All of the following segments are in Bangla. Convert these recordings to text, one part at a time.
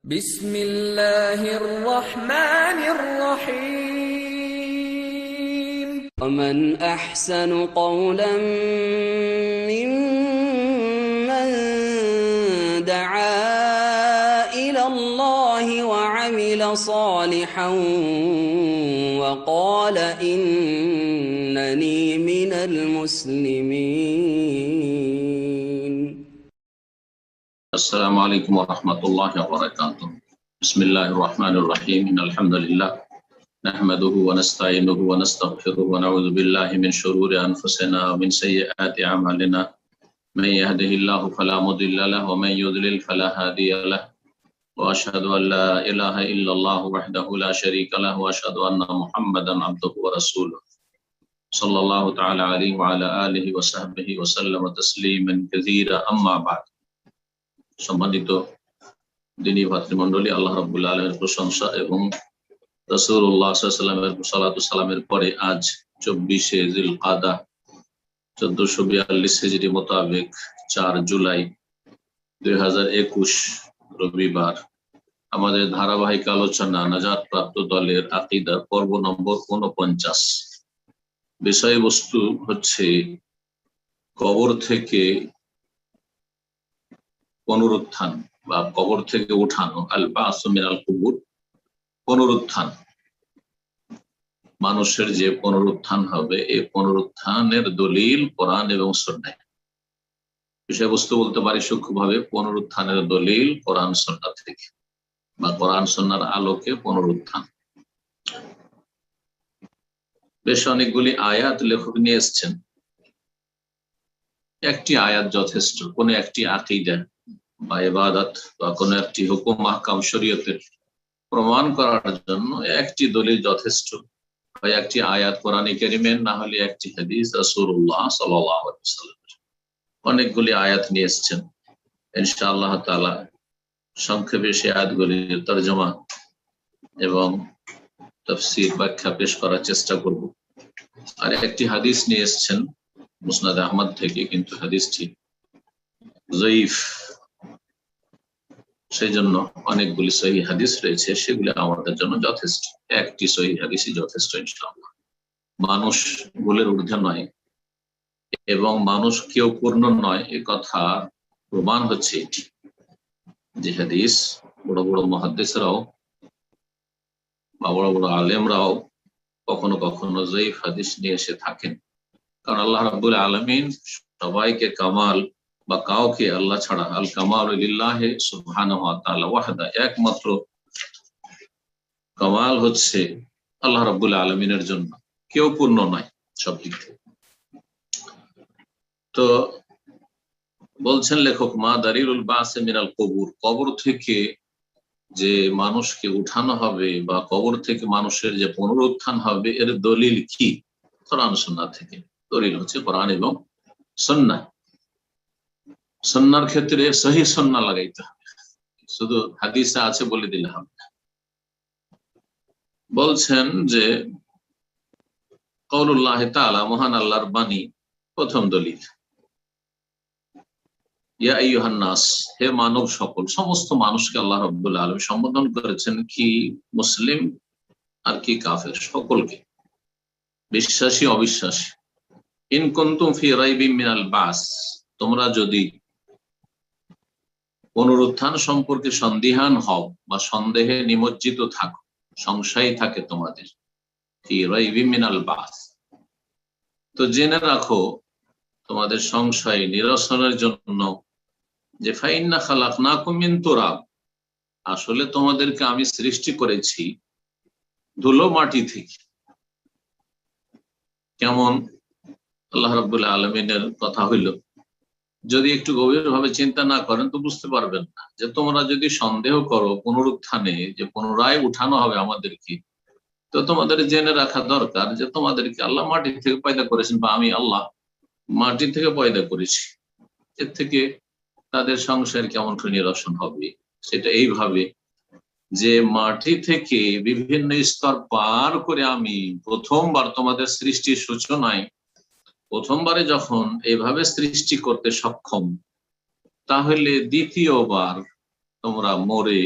بسم الله الرحمن الرحيم. ومن أحسن قولا ممن دعا إلى الله وعمل صالحا وقال إنني من المسلمين. السلام عليكم ورحمة الله وبركاته. بسم الله الرحمن الرحيم. إن الحمد لله نحمده ونستعينه ونستغفره ونعوذ بالله من شرور أنفسنا ومن سيئات أعمالنا. من يهده الله فلا مضل له ومن يضلل فلا هادي له وأشهد أن لا إله إلا الله وحده لا شريك له وأشهد أن محمدا عبده ورسوله صلى الله تعالى عليه وعلى آله وصحبه وسلم تسليما كثيرا. أما بعد, সম্মানিত দিনী ভাতৃমণ্ডলী, আল্লাহ রাব্বুল আলামিনের প্রশংসা এবং রাসূলুল্লাহ সাল্লাল্লাহু আলাইহি ওয়াসাল্লামের সালাতু সালামের পরে আজ 24শে জিলকাদা 1442 হিজরি মোতাবেক 4 জুলাই 2021 রবিবার আমাদের ধারাবাহিক আলোচনা নাজাত প্রাপ্ত দলের আকীদা পর্ব নম্বর 49। বিষয়বস্তু হচ্ছে কবর থেকে পুনরুত্থান বা কবর থেকে উঠানো, আল বাসু মিনাল কুবুর, পুনরুত্থান। মানুষের যে পুনরুত্থান হবে, এই পুনরুত্থানের দলিল কোরআন এবং সুন্নাহ। বিষয়বস্তু বলতে পারি সূক্ষ্মভাবে পুনরুত্থানের দলিল কোরআন সুন্নাহ থেকে বা কোরআন সুন্নাহর আলোকে পুনরুত্থান। বেশ অনেকগুলি আয়াত লেখক নিয়ে এসছেন। একটি আয়াত যথেষ্ট কোন একটি আকীদা বা ইবাদত বা কোন একটি হুকুম আহকাম শরীয়তের প্রমাণ করার জন্য একটি দলিল যথেষ্ট, হয় একটি আয়াত কোরআনে কারীমের, না হলে একটি হাদিস রাসূলুল্লাহ সাল্লাল্লাহু আলাইহি ওয়াসাল্লাম। অনেকগুলি আয়াত নিয়ে এসেছেন। ইনশাআল্লাহ তাআলা সংক্ষেপে সেই আয়াতগুলির তরজমা এবং তাফসীর ব্যাখ্যা পেশ করার চেষ্টা করব। আর একটি হাদিস নিয়ে এসেছেন মুসনাদ আহমদ থেকে, কিন্তু হাদিসটি যঈফ, সেই জন্য অনেকগুলি সহিহ হাদিস রয়েছে, সেগুলি আমাদের জন্য যথেষ্ট। একটি সহিহ হাদিসই যথেষ্ট ইনশাআল্লাহ। মানুষ ভুলের ঊর্ধ্বে নয় এবং মানুষ কেউ পূর্ণ নয়, এ কথা প্রমাণ হচ্ছে এটি যে হাদিস বড় বড় মুহাদ্দিসরাও বা বড় বড় আলেমরাও কখনো কখনো যঈফ হাদিস নিয়ে এসে থাকেন। কারণ আল্লাহ রাব্বুল আলামিন সবাইকে কামাল বা কাউকে আল্লাহ ছাড়া, আল কামাল লিল্লাহি সুবহানাহু ওয়া তাআলা ওয়াহদা, একমাত্র কামাল হচ্ছে আল্লাহ রাব্বুল আলামিনের জন্য, কেউ পূর্ণ নয় সব দিক থেকে। তো বলছেন লেখক, মা দালিলুল বাসি মিনাল কুবুর, কবর থেকে যে মানুষকে উঠানো হবে বা কবর থেকে মানুষের যে পুনরুত্থান হবে, এর দলিল কি? কোরআন সুন্নাহ থেকে। দলিল হচ্ছে কোরআন এবং সুন্নাহ। সুন্নাহর ক্ষেত্রে সহিহ সুন্নাহ লাগাইতে হবে, শুধু হাদিসে আছে বলে দিলে হবে না। বলছেন যে কওলুল্লাহ তাআলা, মহান আল্লাহর বাণী, প্রথম দলিল, ইয়া আইয়ুহান নাস, হে মানব সকল, সমস্ত মানুষকে আল্লাহ রাব্বুল আলামিন সম্বোধন করেছেন কি মুসলিম আর কি কাফের, সকলকে, বিশ্বাসী অবিশ্বাসী। ইন কুনতুম ফি রাইবিন মিনাল বাস, তোমরা যদি পুনরুত্থান সম্পর্কে সন্দিহান হও বা সন্দেহে নিমজ্জিত থাকো, সংশয় থাকে তোমাদের, ফি রাইবিন মিনাল বাস, তো জেনে রাখো তোমাদের সংশয় নিরসনের জন্য যে ফাইন্না খালাকনাকুম মিন তুরাব, আসলে তোমাদেরকে আমি সৃষ্টি করেছি ধুলো মাটি থেকে। কেমন? আল্লাহ রাব্বুল আলামিনের কথা হইল, যদি একটু গভীরভাবে চিন্তা না করেন তো বুঝতে পারবেন না যে তোমরা যদি সন্দেহ করো পুনরুত্থানে, যে পুনরায় উঠানো হবে আমাদেরকে, তো তোমাদের জেনে রাখা দরকার যে তোমাদেরকে আল্লাহ মাটি থেকে পয়দা করেছেন, বা আমি আল্লাহ মাটি থেকে পয়দা করেছি। এর থেকে তাদের সংসারের কেমন করে নিরসন হবে? সেটা এইভাবে যে মাটি থেকে বিভিন্ন স্তর পার করে আমি প্রথমবার তোমাদের সৃষ্টির সূচনায়, প্রথমবারে যখন এইভাবে সৃষ্টি করতে সক্ষম, তাহলে দ্বিতীয়বার তোমরা মরে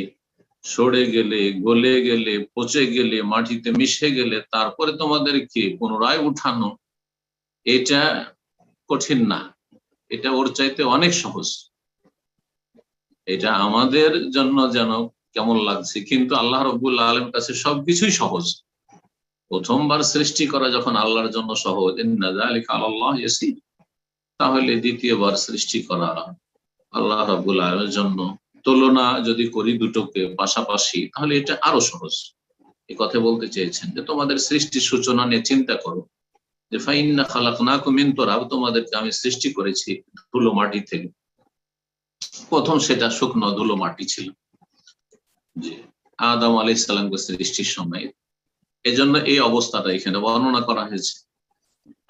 সরে গেলে, গলে গেলে, পচে গেলে, মাটিতে মিশে গেলে তারপরে তোমাদেরকে পুনরায় উঠানো, এটা কঠিন না, এটা ওর চাইতে অনেক সহজ। এটা আমাদের জন্য যেন কেমন লাগছে, কিন্তু আল্লাহ রাব্বুল আলামিনের কাছে সবকিছুই সহজ। প্রথমবার সৃষ্টি করা যখন আল্লাহর জন্য সহজ, ইন্না যালিকা আলাল্লাহি ইয়াসির, তাহলে দ্বিতীয়বার সৃষ্টি করা আল্লাহ রাব্বুল আলামিনের জন্য, তুলনা যদি করি দুটোকে পাশাপাশি, তাহলে এটা আরো সহজ। এই কথা বলতে চেয়েছেন যে তোমাদের সৃষ্টির সূচনা নিয়ে চিন্তা করো, যে ফাইন্না খালাকনাকুম মিন তুরাব, তোমাদেরকে আমি সৃষ্টি করেছি ধুলো মাটি থেকে। প্রথম সেটা শুকনো ধুলো মাটি ছিল, যে আদম আলাইহিস সালামকে সৃষ্টির সময়, এজন্য এই অবস্থাটা এখানে বর্ণনা করা হয়েছে।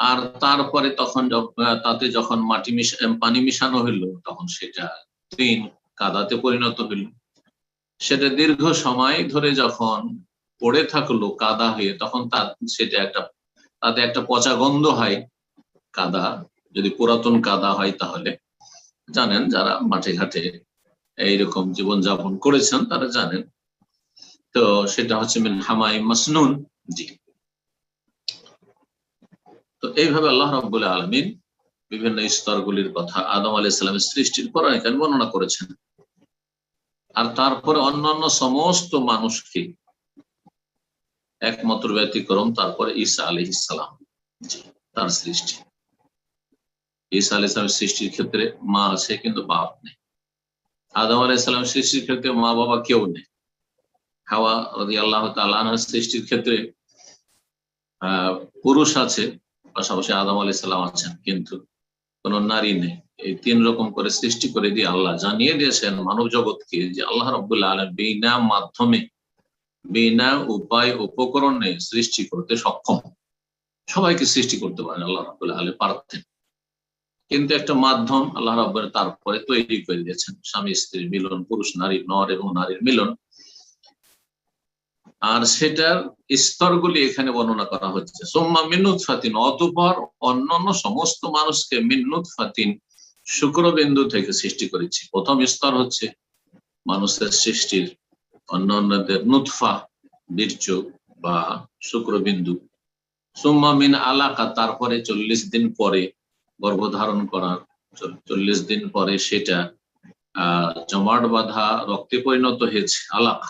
আর তারপরে তখন তাতে যখন পানি মিশানো হইলো, তখন সেটা তিন কাদাতে পরিণত হইল। সেটা দীর্ঘ সময় ধরে যখন পড়ে থাকলো কাদা হয়ে, তখন তাতে একটা পচা গন্ধ হয়। কাদা যদি পুরাতন কাদা হয়, তাহলে জানেন যারা মাঠে ঘাটে এইরকম জীবনযাপন করেছেন তারা জানেন, তো সেটা হচ্ছে মিন হামাই মাসনুন। জি, তো এইভাবে আল্লাহ রাব্বুল আলামিন বিভিন্ন স্তরগুলির কথা আদম আলাইহিস সালামের সৃষ্টির পর এখানে বর্ণনা করেছেন। আর তারপরে অন্যান্য সমস্ত মানুষকে, একমাত্র ব্যতিক্রম তারপরে ঈসা আলাইহিস সালাম, তার সৃষ্টি। ঈসা আলাইহিস সালামের সৃষ্টির ক্ষেত্রে মা আছে কিন্তু বাপ নেই। আদম আলাইহিস সালামের সৃষ্টির ক্ষেত্রে মা বাবা কেউ নেই। হাওয়া রাদিয়াল্লাহু তাআলা আনহার সৃষ্টির ক্ষেত্রে পুরুষ আছে, পাশাপাশি আদম আলাইহিস সালাম আছেন, কিন্তু কোন নারী নেই। এই তিন রকম করে সৃষ্টি করে দিয়ে আল্লাহ জানিয়ে দিয়েছেন মানব জগৎকে যে আল্লাহ রাব্বুল আলামিন বিনা মাধ্যমে, বিনা উপায় উপকরণে সৃষ্টি করতে সক্ষম। সবাইকে সৃষ্টি করতে পারেন আল্লাহ রাব্বুল আলামিন, পারতেন, কিন্তু একটা মাধ্যম আল্লাহ রাব্বুল তারপরে তৈরি করে দিয়েছেন, স্বামী স্ত্রীর মিলন, পুরুষ নারী, নর এবং নারীর মিলন। আর সেটার স্তরগুলি এখানে বর্ণনা করা হচ্ছে। সুম্মা মিন নুতফাতিন, অতঃপর অন্যান্য সমস্ত মানুষকে মিন নুতফাতিন, শুক্রবিন্দু থেকে সৃষ্টি করেছি। প্রথম স্তর হচ্ছে মানুষের সৃষ্টির, অন্যান্যদের নুতফা, বীর্য বা শুক্রবিন্দু। সুম্মা মিন আলাকা, তারপরে 40 দিন পরে গর্ভধারণ করার 40 দিন পরে সেটা জমাট বাঁধা রক্তে পরিণত হয়েছে, আলাকা,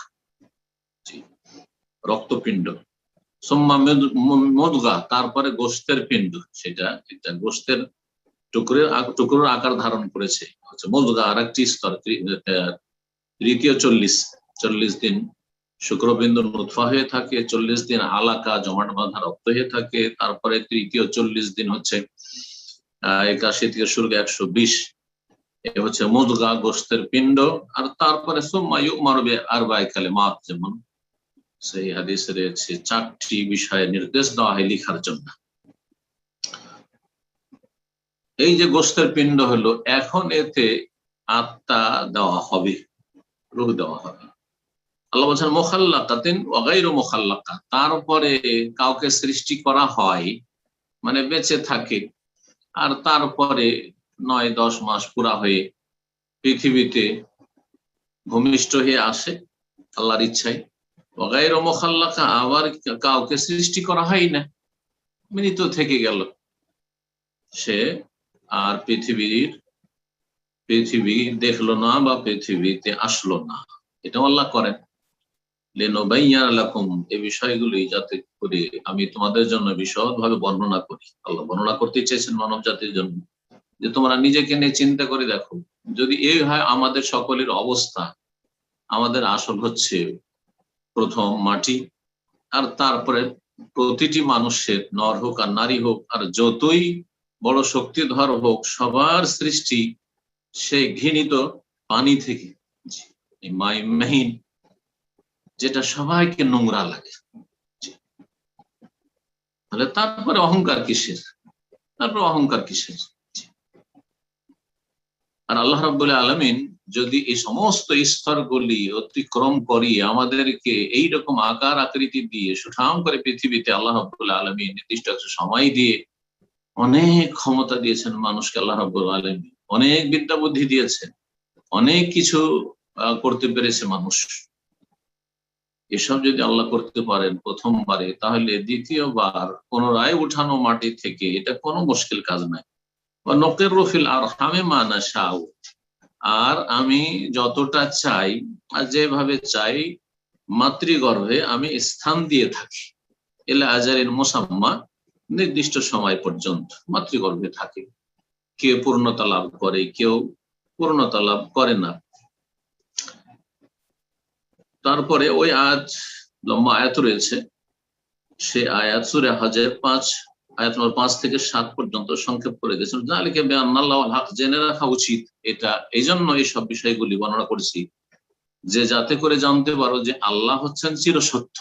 রক্তপিণ্ড। সুম্মা মুদগা, তারপরে গোশতের পিণ্ড, সেটা গোশতের টুকরোর আকার ধারণ করেছে, হচ্ছে মুদগা। আর একটি স্তর, তৃতীয় 40 দিন শুক্রবিন্দু নুতফা হয়ে থাকে, 40 দিন আলাকা জমাট বাঁধা রক্ত হয়ে থাকে, তারপরে তৃতীয় 40 দিন হচ্ছে 81 থেকে শুরু 120, এ হচ্ছে মুদগা, গোশতের পিণ্ড। আর তারপরে সুম্মা ইউমারু বিআরবা'i কালিমাত, যেমন সেই হাদিসে রয়েছে 4টি বিষয়ে নির্দেশ দেওয়া হয় লিখার জন্য। এই যে গোশতের পিণ্ড হলো, এখন এতে আত্মা দেওয়া হবে, রূহ দেওয়া হবে। আল্লাহ বলছেন মুখাল্লাকাতিন ওয়া গায়রু মুখাল্লাকা, তারপরে কাউকে সৃষ্টি করা হয়, মানে বেঁচে থাকে, আর তারপরে 9-10 মাস পুরা হয়ে পৃথিবীতে ভূমিষ্ঠ হয়ে আসে আল্লাহর ইচ্ছায়। ওয়া গায়রু মুখাল্লাকা, আবার কাউকে সৃষ্টি করা হয় না, মৃত থেকে গেল, সে আর পৃথিবী দেখলো না বা পৃথিবীতে আসলো না। এটা আল্লাহ করেন লিনুবাইয়্যিনা লাকুম, এই বিষয়গুলি যাতে করে আমি তোমাদের জন্য বিশদভাবে বর্ণনা করি। আল্লাহ বর্ণনা করতে চেয়েছেন মানব জাতির জন্য, যে তোমরা নিজেকে নিয়ে চিন্তা করে দেখো, যদি এই হয় আমাদের সকলের অবস্থা, আমাদের আসল হচ্ছে প্রথম মাটি, আর তারপরে প্রতিটি মানুষের, নর হোক আর নারী হোক, আর যতই বড় শক্তিধর হোক, সবার সৃষ্টি সেই ঘৃণিত পানি থেকে, মাইন, যেটা সবাইকে নোংরা লাগে। তাহলে তারপরে অহংকার কিসের? আর আল্লাহ রাব্বুল আলামিন যদি এই সমস্ত স্তরগুলি অতিক্রম করিয়ে আমাদেরকে এইরকম আকার আকৃতি দিয়ে সুঠাম করে পৃথিবীতে আল্লাহ রাব্বুল আলামিন নির্দিষ্ট একটা সময় দিয়ে অনেক ক্ষমতা দিয়েছেন মানুষকে, আল্লাহ রাব্বুল আলামিন অনেক বিদ্যা বুদ্ধি দিয়েছেন, অনেক কিছু করতে পেরেছে মানুষ। এসব যদি আল্লাহ করতে পারেন প্রথমবারে, তাহলে দ্বিতীয়বার পুনরায় উঠানো মাটি থেকে এটা কোনো মুশকিল কাজ নাই। নকিরু ফিল আরহামে মা নাশাউ, আর আমি যতটা চাই আর যেভাবে চাই মাতৃগর্ভে আমি স্থান দিয়ে থাকি। এলা আজারিন মুসাম্মা, নির্দিষ্ট সময় পর্যন্ত মাতৃগর্ভে থাকে। কেউ পূর্ণতা লাভ করে, কেউ পূর্ণতা লাভ করে না। তারপরে ওই আয়াত, লম্বা আয়াত রয়েছে, সে আয়াত সূরা হজের 5 আয়াত নম্বর 5 থেকে 7 পর্যন্ত সংক্ষেপ করে দিয়েছেন। যালিকা বিআন্নাল্লাহুল হক, জেনে রাখা উচিত এটা এই জন্য এই সব বিষয়গুলি বর্ণনা করেছি যে যাতে করে জানতে পারো যে আল্লাহ হচ্ছেন চিরসত্য,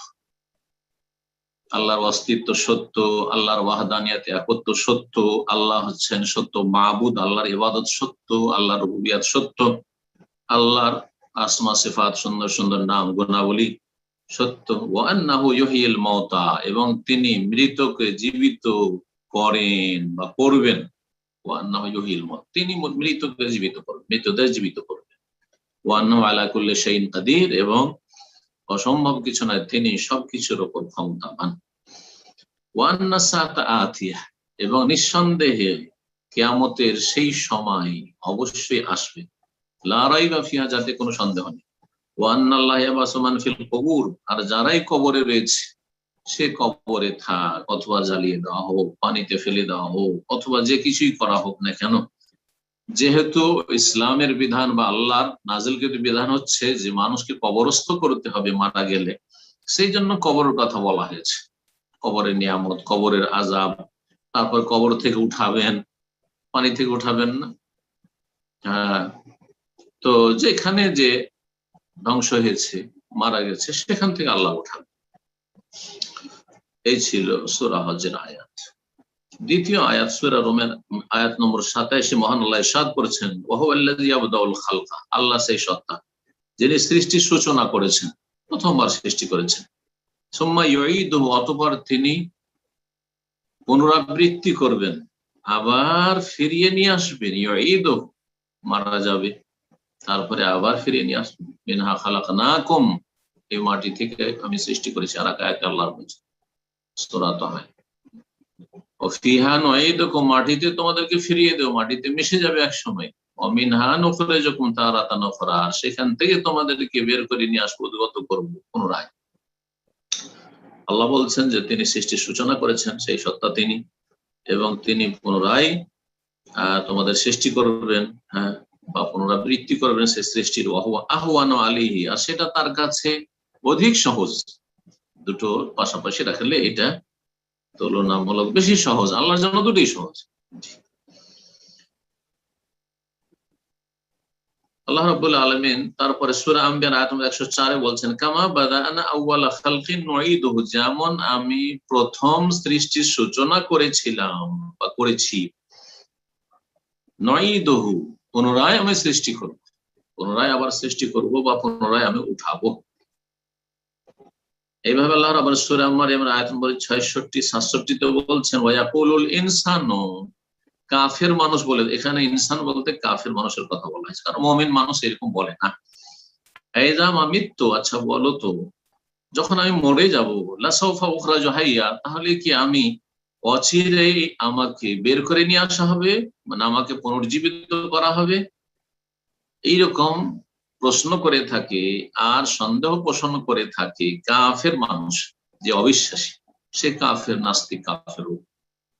আল্লাহর অস্তিত্ব সত্য, আল্লাহর ওয়াহদানিয়াত একত্ব সত্য, আল্লাহ হচ্ছেন সত্য মাবুদ, আল্লাহর ইবাদত সত্য, আল্লাহর রুবুবিয়াত সত্য, আল্লাহর আসমা সিফাত সুন্দর সুন্দর নাম গুণাবলী সত্য। ওয়া আন্নাহু ইউহিল মাউতা, এবং তিনি মৃতকে জীবিত করেন বা করবেন। ওয়া আন্নাহু ইউহিল মাউত, তিনি মৃতকে জীবিত করবেন, মৃতদের জীবিত করবেন। ওয়া আন্নাহু আলা কুল্লি শাইইন কাদির, এবং অসম্ভব কিছু নয়, তিনি সবকিছুর উপর ক্ষমতাবান। ওয়া আন্না সাআতা আতিয়া, এবং নিঃসন্দেহে কিয়ামতের সেই সময় অবশ্যই আসবে। লা রাইবা ফিহা, যাতে কোনো সন্দেহ নেই। ওয়া আন্নাল্লাহা ইয়াবাসু মান ফিল কুবুর, আর যারাই কবরে রয়েছে সে কবরে থাক, অথবা জ্বালিয়ে দেওয়া হোক, পানিতে ফেলে দেওয়া হোক, অথবা যে কিছুই করা হোক না কেন, যেহেতু ইসলামের বিধান বা আল্লাহর নাজিলকৃত বিধান হচ্ছে যে মানুষকে কবরস্থ করতে হবে মারা গেলে, সেই জন্য কবরের কথা বলা হয়েছে। কবরের নিয়ামত, কবরের আযাব, তারপর কবর থেকে উঠাবেন, পানি থেকে উঠাবেন না। তো যেখানে যে ধ্বংস হয়েছে, মারা গেছে, সেখান থেকে আল্লাহ উঠাবে। এই ছিল সূরা হজের আয়াত। দ্বিতীয় আয়াত সূরা রুমের আয়াত নম্বর 27, মহান আল্লাহ ইরশাদ করেছেন, ওয়া হুয়াল্লাযী ইয়াবদাউল খালকা, আল্লাহ সেই সত্তা যিনি সৃষ্টির সূচনা করেছেন, প্রথমবার সৃষ্টি করেছেন। সুম্মা ইউঈদুহু, অতঃপর তিনি পুনরাবৃত্তি করবেন, আবার ফিরিয়ে নিয়ে আসবেন। ইউঈদুহু, মারা যাবে, তারপরে আবার ফিরিয়ে নিয়ে আসবেন। মিনহা খালাকনাকুম, এই মাটি থেকে আমি সৃষ্টি করেছি। আর এক আয়াতে আল্লাহ বলেছেন সূরা তাহা, ও ফিহা নুঈদুকুম, মাটিতে তোমাদেরকে ফিরিয়ে দেব, মাটিতে মিশে যাবে এক সময়। ও মিনহা নুখরিজুকুম তারাতান উখরা, সেখান থেকে তোমাদেরকে বের করে নিয়ে আসবো, উদ্গত করবো পুনরায়। আল্লাহ বলছেন যে তিনি সৃষ্টির সূচনা করেছেন, সেই সত্তা তিনি, এবং তিনি পুনরায় তোমাদের সৃষ্টি করবেন, বা পুনরাবৃত্তি করবেন সেই সৃষ্টির। আহওয়ানু আলাইহি, আর সেটা তার কাছে অধিক সহজ। দুটো পাশাপাশি রাখলে এটা তুলনামূলক বেশি সহজ, আল্লাহর জন্য দুটোই সহজ। আল্লাহ রাব্বুল আলামিন তারপরে সূরা আম্বিয়া আয়াত নম্বর 104 বলছেন, কামা বাদানা আউওয়ালা খালকিন নুঈদুহু, যেমন আমি প্রথম সৃষ্টির সূচনা করেছিলাম বা করেছি, নুঈদুহু, পুনরায় আমি সৃষ্টি করব, পুনরায় আবার সৃষ্টি করব বা পুনরায় আমি উঠাবো। এইভাবে আল্লাহ রাব্বুল সূরা মারইয়াম আয়াত নম্বর 66-67 তে বলছেন, ওয়া ইয়াকুলুল ইনসানু, কাফের মানুষ বলে, এখানে ইনসান বলতে কাফের মানুষের কথা বলা হয়েছে, কারণ মুমিন মানুষ এরকম বলে না। আইযা মামিতু, আচ্ছা বলো তো, যখন আমি মরে যাব, লাসাউফা উখরাজু হাইয়া, তাহলে কি আমি অচিরেই আমাকে বের করে নিয়ে আসা হবে, মানে আমাকে পুনর্জীবিত করা হবে? এইরকম প্রশ্ন করে থাকে আর সন্দেহ পোষণ করে থাকে কাফের মানুষ, যে অবিশ্বাসী, সে কাফের, নাস্তিক কাফের,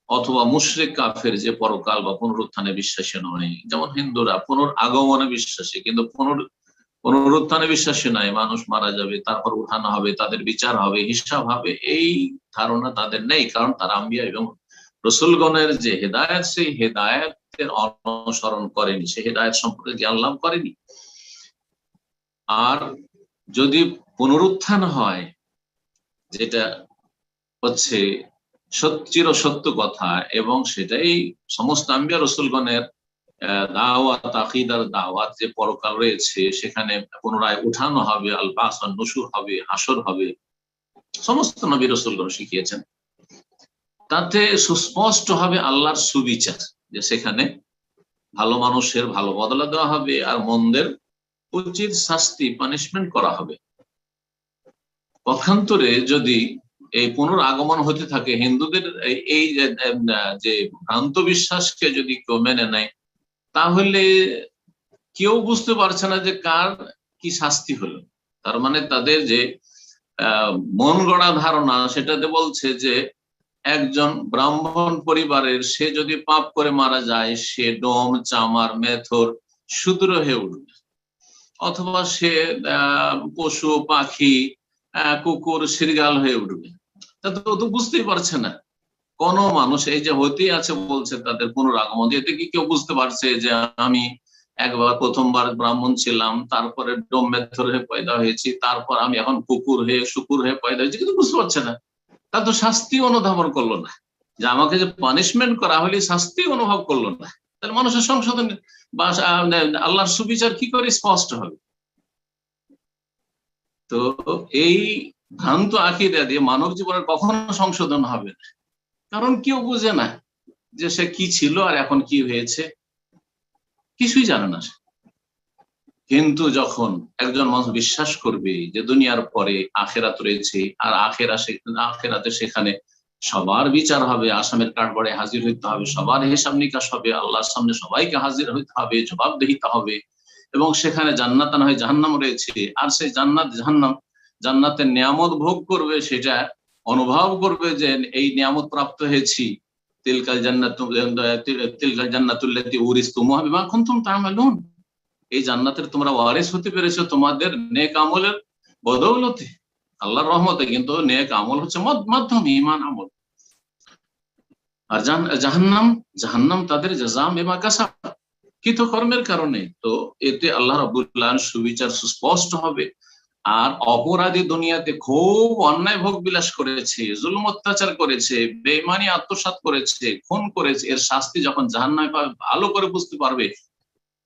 অথবা মুশরিক কাফের, যে পরকাল বা পুনরুত্থানে বিশ্বাসী নয়। যেমন হিন্দুরা পুনরাগমনে বিশ্বাসী, কিন্তু পুনরুত্থানে বিশ্বাসী নয়। মানুষ মারা যাবে, তারপর উঠানো হবে, তাদের বিচার হবে, হিসাব হবে, এই ধারণা তাদের নেই, কারণ তারা আম্বিয়া এবং রাসূলগণের যে হেদায়েত, সেই হেদায়েতের অনুসরণ করেনি, সেই হেদায়েত সম্পর্কে জ্ঞান লাভ করেনি। আর যদি পুনরুত্থান হয়, যেটা হচ্ছে চিরসত্য কথা, এবং সেটাই সমস্ত আম্বিয়া রাসূলগণের দাওয়াত, আকীদার দাওয়াত, যে পরকাল রয়েছে, সেখানে পুনরায় উঠানো হবে, আল বাস ওয়ান নুশুর হবে, হাসর হবে, সমস্ত নবী রাসূলগণ শিখিয়েছেন। তাতে সুস্পষ্ট হবে আল্লাহর সুবিচার, যে সেখানে ভালো মানুষের ভালো বদলা দেওয়া হবে, আর মন্দের উচিত শাস্তি, পানিশমেন্ট করা হবে। পক্ষান্তরে যদি এই পুনরাগমন হতে থাকে হিন্দুদের এই যে ভ্রান্ত বিশ্বাসকে যদি কেউ মেনে নেয়, তাহলে কেউ বুঝতে পারছে না যে কার কি শাস্তি হলো। তার মানে তাদের যে মন গড়া ধারণা সেটাতে বলছে যে একজন ব্রাহ্মণ পরিবারের সে যদি পাপ করে মারা যায় সে ডোম, চামার, মেথর, শূদ্র হয়ে উঠবে, অথবা সে পশু পাখি, কুকুর, শৃগাল হয়ে উঠবে। তা তো বুঝতেই পারছে না কোন মানুষ। এই যে হতেই আছে বলছে তাদের পুনরাগমন, এতে কি কেউ বুঝতে পারছে যে আমি একবার প্রথমবার ব্রাহ্মণ ছিলাম, তারপরে ডোম মেথর হয়ে পয়দা হয়েছি, তারপর আমি এখন কুকুর হয়ে শুকুর হয়ে পয়দা হয়েছি, কিন্তু বুঝতে পারছে না। তা তো শাস্তি অনুধাবন করলো না, যে আমাকে যে পানিশমেন্ট করা হলে শাস্তি অনুভব করলো না, তাহলে মানুষের সংশোধন বা আল্লাহর সুবিচার কি করে স্পষ্ট হবে? তো এই ভ্রান্ত আকীদা দিয়ে মানব জীবনের কখনো সংশোধন হবে না, কারণ কেউ বুঝে না যে সে কি ছিল আর এখন কি হয়েছে, কিছুই জানে না সে। কিন্তু যখন একজন মানুষ বিশ্বাস করবে যে দুনিয়ার পরে আখেরাত রয়েছে, আর আখেরাতে সেখানে সবার বিচার হবে, আসামের কাঠগড়ায় হাজির হইতে হবে, সবার হিসাব নিকাশ হবে, আল্লাহর সামনে সবাইকে হাজির হইতে হবে, জবাবদিহিতে হবে, এবং সেখানে জান্নাত না হয় জাহান্নাম রয়েছে, আর সেই জান্নাত জাহান্নাম, জান্নাতের নিয়ামত ভোগ করবে, সেটা অনুভব করবে যে এই নিয়ামত প্রাপ্ত হয়েছি। তিলকাল জান্নাতুল্লাতী উরিসতুমুহা বিমা কুনতুম তা'মালুন, এই জান্নাতের তোমরা ওয়ারিস হতে পেরেছো তোমাদের নেক আমলের বদৌলতে, আল্লাহর রহমতে। কিন্তু নেক আমল হচ্ছে মাধ্যম, ঈমান আমল। আর জাহান্নাম, জাহান্নাম তাদের জাযা বিমা কাসাব, কৃতকর্মের কারণে। তো এতে আল্লাহ রাব্বুল আলামিন সুবিচার সুস্পষ্ট হবে। আর অপরাধী দুনিয়াতে খুব অন্যায় ভোগ বিলাস করেছে, জুলুম অত্যাচার করেছে, বেঈমানি আত্মসাৎ করেছে, খুন করেছে, এর শাস্তি যখন জাহান্নামে পাবে ভালো করে বুঝতে পারবে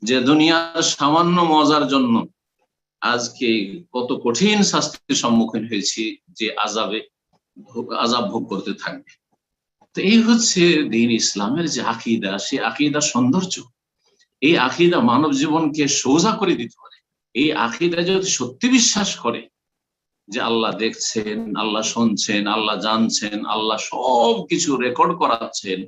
যে দুনিয়ার সামান্য মজার জন্য আজকে কত কঠিন শাস্তির সম্মুখীন হয়েছি, যে আযাব ভোগ করতে থাকবে। তো এই হচ্ছে দ্বীন ইসলামের যে আকীদা, সে আকীদার সৌন্দর্য। এই আকীদা মানব জীবনকে সোজা করে দিতে পারে। এই আকীদা যদি সত্যি বিশ্বাস করে যে আল্লাহ দেখছেন, আল্লাহ শুনছেন, আল্লাহ জানছেন, আল্লাহ সব কিছু রেকর্ড করাচ্ছেন,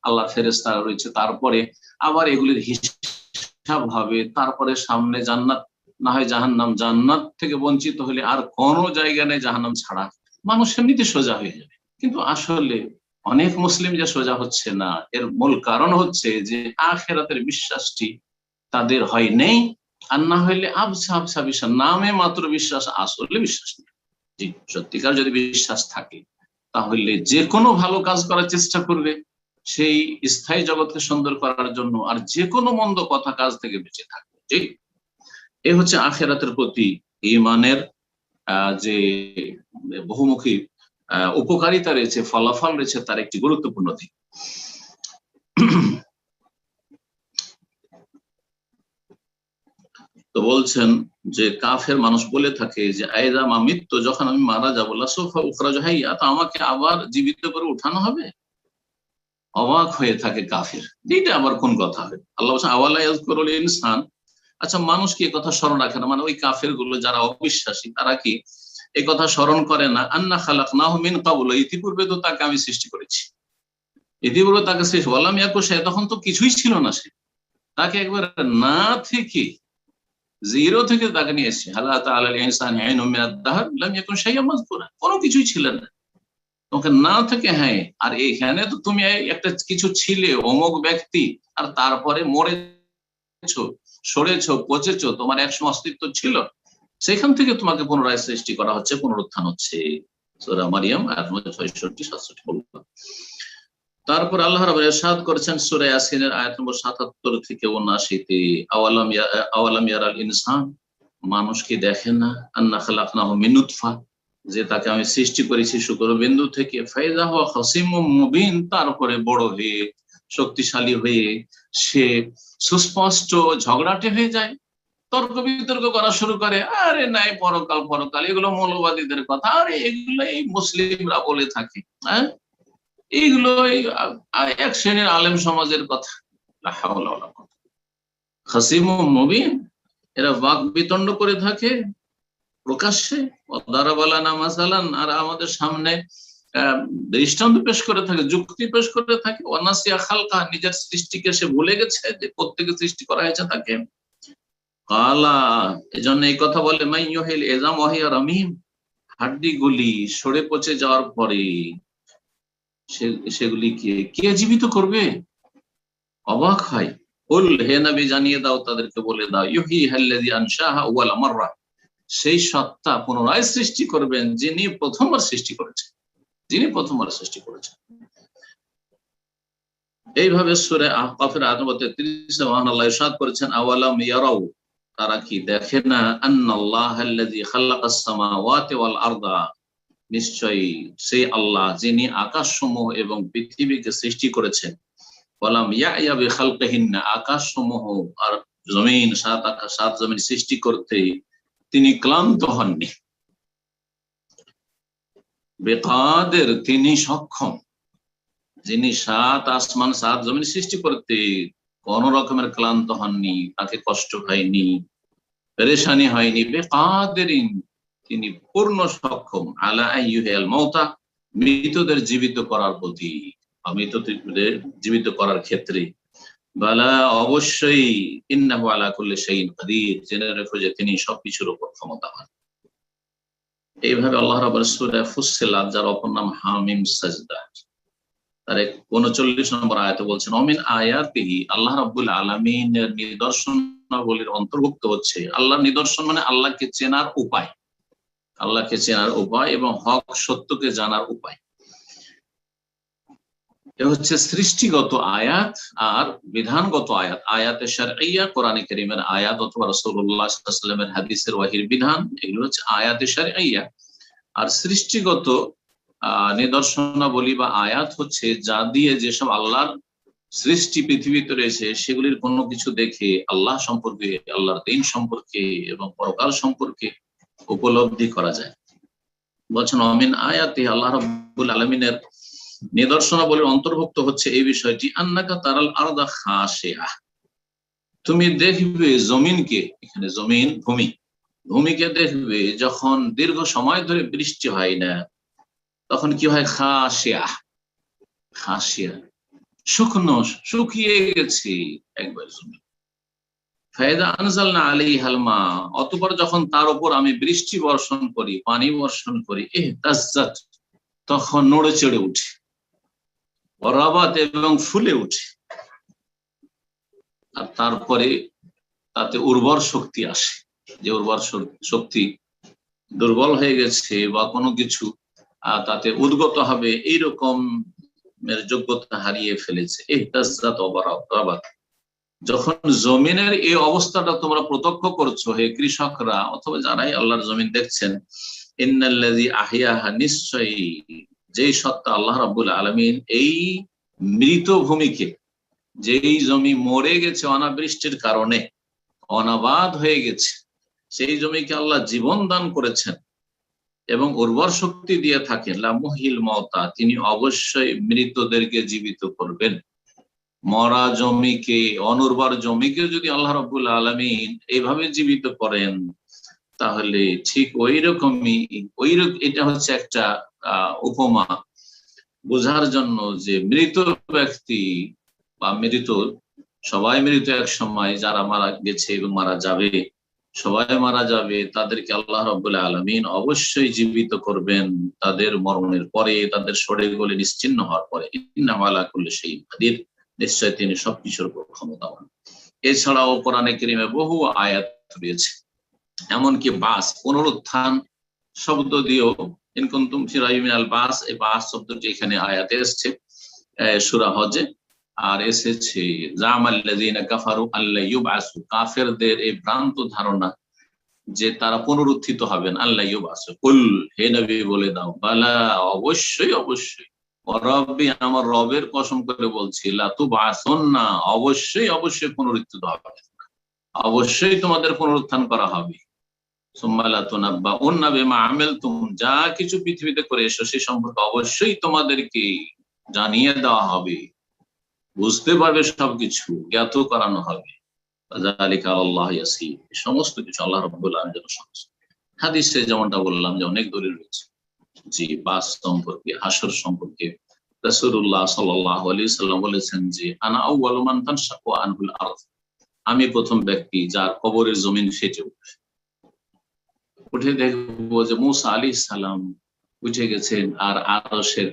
আল্লাহ ফেরেশতারা রয়েছে, তারপরে আবার এগুলির হিসাব হবে, তারপরে সামনে জান্নাত না হয় জাহান্নাম, জান্নাত থেকে বঞ্চিত হলে আর কোনো জায়গা নেই জাহান্নাম ছাড়া, মানুষ এমনিতে সোজা হয়ে যাবে। কিন্তু আসলে অনেক মুসলিম যে সোজা হচ্ছে না, এর মূল কারণ হচ্ছে যে আখিরাতের বিশ্বাসটি তাদের হয় নেই, আর না হইলে আবছা আবছা বিশ্বাস, নামে মাত্র বিশ্বাস, আসলে বিশ্বাস নেই। জি, সত্যিকার যদি বিশ্বাস থাকে তাহলে যে কোনো ভালো কাজ করার চেষ্টা করবে সেই স্থায়ী জগৎকে সুন্দর করার জন্য, আর যে কোনো মন্দ কথা কাজ থেকে বেঁচে থাকবে। জি, এই হচ্ছে আখিরাতের প্রতি ঈমানের যে বহুমুখী উপকারিতা রয়েছে, ফলাফল রয়েছে, তার একটি গুরুত্বপূর্ণ দিক। তো বলছেন যে কাফের মানুষ বলে থাকে যে আইদা মা মৃত্যু, যখন আমি মারা যাবো, লাসৌফা উখরাজু হাইয়্যা, তো আমাকে আবার জীবিত করে উঠানো হবে। অবাক হয়ে থাকে কাফের, এইটা আবার কোন কথা হবে? আল্লাহ বলছেন আওয়ালা ইয়াযকুরুল ইনসান, আচ্ছা মানুষ কি এই কথা স্মরণ রাখে না? মানে ওই কাফের গুলো যারা অবিশ্বাসী, তারা কি এই কথা স্মরণ করে না? আন্না খালাকনাহু মিন ক্বাবলু, ইতিপূর্বে তো তাকে আমি সৃষ্টি করেছি, ইতিপূর্বে তাকে সৃষ্টি, ওয়ালাম ইয়াকু শাইআ, তখন তো কিছুই ছিল না, সে তাকে একবার না থেকে, জিরো থেকে তাকে নিয়ে এসেছে। হাল আতা আলাল ইনসানি হিনুম মিনাদ দাহর লাম ইয়াকুন শাইআন মাযকুরা, কোনো কিছুই ছিল না, তোমাকে না থেকে। হ্যাঁ, আর এখানে তো তুমি একটা কিছু ছিলে, অমুক ব্যক্তি, আর তারপরে মরেছো, সরেছো, পচেছো, তোমার একসময় অস্তিত্ব ছিল, সেখান থেকে তোমাকে পুনরায় সৃষ্টি করা হচ্ছে, পুনরুত্থান হচ্ছে। সূরা মারিয়াম আয়াত নম্বর 66-67 বললাম। তারপর আল্লাহ রাব্বুল ইরশাদ করেছেন সূরা ইয়াসিনের আয়াত নম্বর 77 থেকে 79-তে, আওয়ালাম ইয়ারাল ইনসান, মানুষ কি দেখে না, আন্না খালাকনাহু মিন নুতফা, যে তাকে আমি সৃষ্টি করেছি শুক্রবিন্দু থেকে, ফাইযা হুয়া খাসিমুম মুবিন, তারপরে বড় হয়ে, শক্তিশালী হয়ে সে সুস্পষ্ট ঝগড়াটে হয়ে যায়, তর্ক বিতর্ক করা শুরু করে। আরে নাই পরকাল, পরকাল এগুলো মৌলবাদীদের কথা, আরে এগুলো এই মুসলিমরা বলে থাকে, হ্যাঁ এইগুলো এক শ্রেণীর আলেম সমাজের কথা। লা হাওলা ওয়ালা কুওয়াতা। খাসিমুম মুবিন, এরা বাক বিতণ্ড করে থাকে, প্রকাশ্যে দারাবালানা মাসালান, আর আমাদের সামনে দৃষ্টান্ত পেশ করে থাকে, যুক্তি পেশ করে থাকে। ওয়ানাসিয়া খালকা, নিজের সৃষ্টিকে সে ভুলে গেছে যে প্রত্যেকে সৃষ্টি করা হয়েছে তাকে। কালা, এজন্য এই কথা বলে মাইয়ুহিল ইযাম ওয়া হিয়া রামীম, হাড্ডি গুলি সরে পচে যাওয়ার পরে সেগুলি কে জীবিত করবে? অবাক হয়। কুল, হে নবী জানিয়ে দাও, তাদেরকে বলে দাও, ইউহীহাল্লাযী আনশাহা আউয়ালা মাররা, সেই সত্তা পুনরায় সৃষ্টি করবেন যিনি প্রথমবার সৃষ্টি করেছেন, যিনি প্রথমবার সৃষ্টি করেছেন। এইভাবে সূরা আহকাফের আয়াত নম্বর 33 মহান আল্লাহ ইরশাদ করেছেন, আওয়ালাম ইয়ারাউ, তারা কি দেখে না, আন্নাল্লাহাল্লাযী খালাকাস সামাওয়াতি ওয়াল আরদা, নিশ্চয়ই সেই আল্লাহ যিনি আকাশসমূহ এবং পৃথিবীকে সৃষ্টি করেছেন, ওয়ালাম ইয়া'য়া বিখালকিহিন্না, আকাশসমূহ আর জমিন, সাত জমিন সৃষ্টি করতে তিনি ক্লান্ত হননি। বেকাদের, তিনি সক্ষম, যিনি সাত আসমান সাত জমিন সৃষ্টি করতে কোন রকমের ক্লান্ত হননি, তাকে কষ্ট হয়নি, পেরেশানি হয়নি। বেকাদেরিন, তিনি পূর্ণ সক্ষম, আলা আইয়ুহিল মাউতা, মৃতদের জীবিত করার প্রতি, মৃতদের জীবিত করার ক্ষেত্রে। বালা, অবশ্যই, ইন্নাহু আলা কুল্লি শাইইন কাদির, জেনে রেখো যে তিনি সবকিছুর উপর ক্ষমতাবান। এইভাবে আল্লাহ রাব্বুল সূরা ফুসসিলাত, যার অপর নাম হামিম সাজদা, তার 39 নম্বর আয়াতে বলছেন, অমিন আয়াতিহি, আল্লাহ রাব্বুল আলামিনের নিদর্শনাবলীর অন্তর্ভুক্ত হচ্ছে, আল্লাহর নিদর্শন মানে আল্লাহকে চেনার উপায়, আল্লাহকে চেনার উপায় এবং হক সত্যকে জানার উপায়। এ হচ্ছে সৃষ্টিগত আয়াত আর বিধানগত আয়াত। আয়াতে শারঈয়া, কোরআনে কারীমের আয়াত অথবা রাসূলুল্লাহ সাল্লাল্লাহু আলাইহি ওয়াসাল্লামের হাদিসের ওয়াহির বিধান, এগুলো হচ্ছে আয়াতে শারঈয়া। আর সৃষ্টিগত নিদর্শনাবলী বা আয়াত হচ্ছে যা দিয়ে যেসব আল্লাহর সৃষ্টি পৃথিবীতে রয়েছে সেগুলির কোনো কিছু দেখে আল্লাহ সম্পর্কে, আল্লাহর দ্বীন সম্পর্কে এবং পরকাল সম্পর্কে উপলব্ধি করা যায়। বলছেন অমিন আয়াতি, আল্লাহ রাব্বুল আলামিনের নিদর্শনাবলীর অন্তর্ভুক্ত হচ্ছে এই বিষয়টি, আন্নাকা তারাল আরদা খাশিয়া, তুমি দেখবে জমিনকে, এখানে জমিন ভূমি, ভূমিকে দেখবে যখন দীর্ঘ সময় ধরে বৃষ্টি হয় না, তখন কি হয়? খাশিয়া, খাশিয়া, শুকনো, শুকিয়ে গেছে একবার জমি। ফায়দা আনজালনা আলাইহাল মা, অতঃপর যখন তার উপর আমি বৃষ্টি বর্ষণ করি, পানি বর্ষণ করি, ইহতাজ্জাত, তখন নড়ে চড়ে উঠে, রাবাত, এবং ফুলে উঠে। আর তারপরে তাতে উর্বর শক্তি আসে, যে উর্বর শক্তি দুর্বল হয়ে গেছে বা কোনো কিছু তাতে উদ্গত হবে, এইরকম যোগ্যতা হারিয়ে ফেলেছে। ইহতাজ্জাত ওয়া রাবাত, যখন জমিনের এই অবস্থাটা তোমরা প্রত্যক্ষ করছো হে কৃষকরা অথবা যারাই আল্লাহর জমিন দেখছেন, ইন্নাল্লাযী আহইয়াহা, নিশ্চয়ই যেই সত্তা আল্লাহ রাব্বুল আলামিন এই মৃত ভূমিকে, যেই জমি মরে গেছে অনাবৃষ্টির কারণে, অনাবাদ হয়ে গেছে, সেই জমিকে আল্লাহ জীবন দান করেছেন এবং উর্বর শক্তি দিয়ে থাকেন। লামুহিল মাউতা, তিনি অবশ্যই মৃতদেরকে জীবিত করবেন। মরা জমিকে, অনুর্বর জমিকে যদি আল্লাহ রাব্বুল আলামিন এইভাবে জীবিত করেন, তাহলে ঠিক ওই রকমই, এটা হচ্ছে একটা উপমা বোঝার জন্য যে মৃত ব্যক্তি বা মৃত, সবাই মৃত এক সময়, যারা মারা গেছে এবং মারা যাবে, সবাই মারা যাবে, তাদেরকে আল্লাহ রাব্বুল আলামিন অবশ্যই জীবিত করবেন তাদের মরণের পরে, তাদের সড়ে গলে নিশ্চিহ্ন হওয়ার পরে। ইন্নাহু আলা কুল্লি শাইইন কাদির, নিশ্চয় তিনি সবকিছুর উপর ক্ষমতাবান। এছাড়াও কোরআনে কারীমে বহু আয়াত রয়েছে, এমনকি বাস, পুনরুত্থান শব্দ দিয়েও, ইন কুনতুম ফি রাইবিন মিনাল বাস, এই বাস শব্দটি এখানে আয়াতে এসেছে সূরা হজে। আর এসেছে জামাল্লাযীনা কাফারু আল্লা ইউবাসু, কাফেরদের এই ভ্রান্ত ধারণা যে তারা পুনরুত্থিত হবেন, আল্লা ইউবাসু। কুল, হে নবী বলে দাও, বালা, অবশ্যই অবশ্যই, রব্বি, আমার রবের কসম করে বলছি, লাতুবাসুন্না, অবশ্যই অবশ্যই পুনরুত্থিত হবে, অবশ্যই তোমাদের পুনরুত্থান করা হবে। সুম্মা লাতুনাব্বাউন্না বিমা আমিলতুম, যা কিছু পৃথিবীতে করে এসো সে সম্পর্কে অবশ্যই তোমাদেরকে জানিয়ে দেওয়া হবে, বুঝতে পারবে, সবকিছু জ্ঞাত করানো হবে। যালিকা আলাল্লাহি ইয়াসীর, সমস্ত কিছু আল্লাহ রাব্বুল আলামিনের জন্য সহজ। হাদিসে যেমনটা বললাম যে অনেক দলিল রয়েছে, জি, বাস সম্পর্কে, হাসর সম্পর্কে রাসূলুল্লাহ সাল্লাল্লাহু আলাইহি সাল্লাম বলেছেন যে আনা আউয়ালু মান তানশাকু আনহুল আরদ, আমি প্রথম ব্যক্তি যার কবরের জমিন ফেটে উঠবে। উঠে দেখবো যে মূসা আলাইহিস সালাম উঠে গেছেন আর আরশের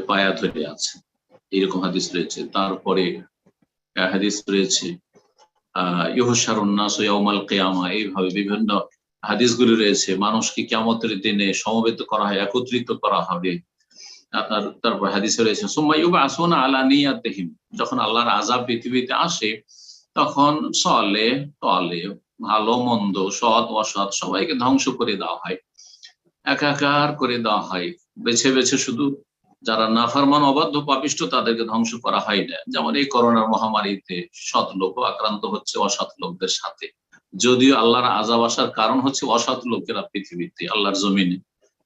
পায়া ধরে আছে, এরকম হাদিস রয়েছে। তারপরে হাদিস রয়েছে ইউহশারুন নাসু ইয়াউমাল কিয়ামা, এইভাবে বিভিন্ন হাদিসগুলি রয়েছে, মানুষকে কিয়ামতের দিনে সমবেত করা হয়, একত্রিত করা হবে। তারপর হাদিসে রয়েছে সুম্মা ইউবআসুনা আলা নিয়াতিহিম, যখন আল্লাহর আযাব পৃথিবীতে আসে তখন সলে তলে, ভালো মন্দ, সৎ অসৎ সবাইকে ধ্বংস করে দেওয়া হয়, একাকার করে দেওয়া হয়। বেছে বেছে শুধু যারা নাফরমান অবাধ্য পাপিষ্ঠ তাদেরকে ধ্বংস করা হয় না। যেমন এই করোনার মহামারীতে সৎ লোক আক্রান্ত হচ্ছে অসৎ লোকদের সাথে, যদিও আল্লাহর আযাব আসার কারণ হচ্ছে অসৎ লোকেরা পৃথিবীতে, আল্লাহর জমিনে,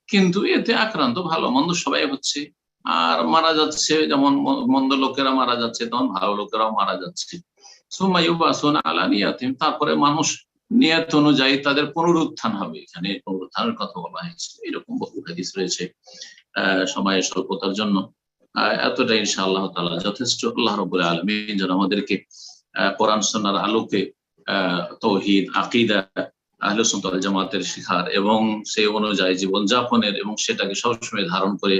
কিন্তু এতে আক্রান্ত ভালো মন্দ সবাই হচ্ছে আর মারা যাচ্ছে। যেমন মন্দ লোকেরা মারা যাচ্ছে তেমন ভালো লোকেরাও মারা যাচ্ছে। সুম্মা ইউবআসুনা আলা নিয়াতিহিম, তারপরে মানুষ নিয়ত অনুযায়ী তাদের পুনরুত্থান হবে। এখানে পুনরুত্থানের কথা বলা হয়েছে, এরকম বহু হাদিস রয়েছে। সময়ের স্বল্পতার জন্য এতটা ইনশাআল্লাহ তাআলা যথেষ্ট। আল্লাহ রাব্বুল আলামিন যেন আমাদেরকে কোরআন সুন্নাহর আলোকে তাওহীদ, আকীদা, আহলে সুন্নাত ওয়াল জামাতের শিখার এবং সেই অনুযায়ী জীবন যাপনের এবং সেটাকে সবসময় ধারণ করে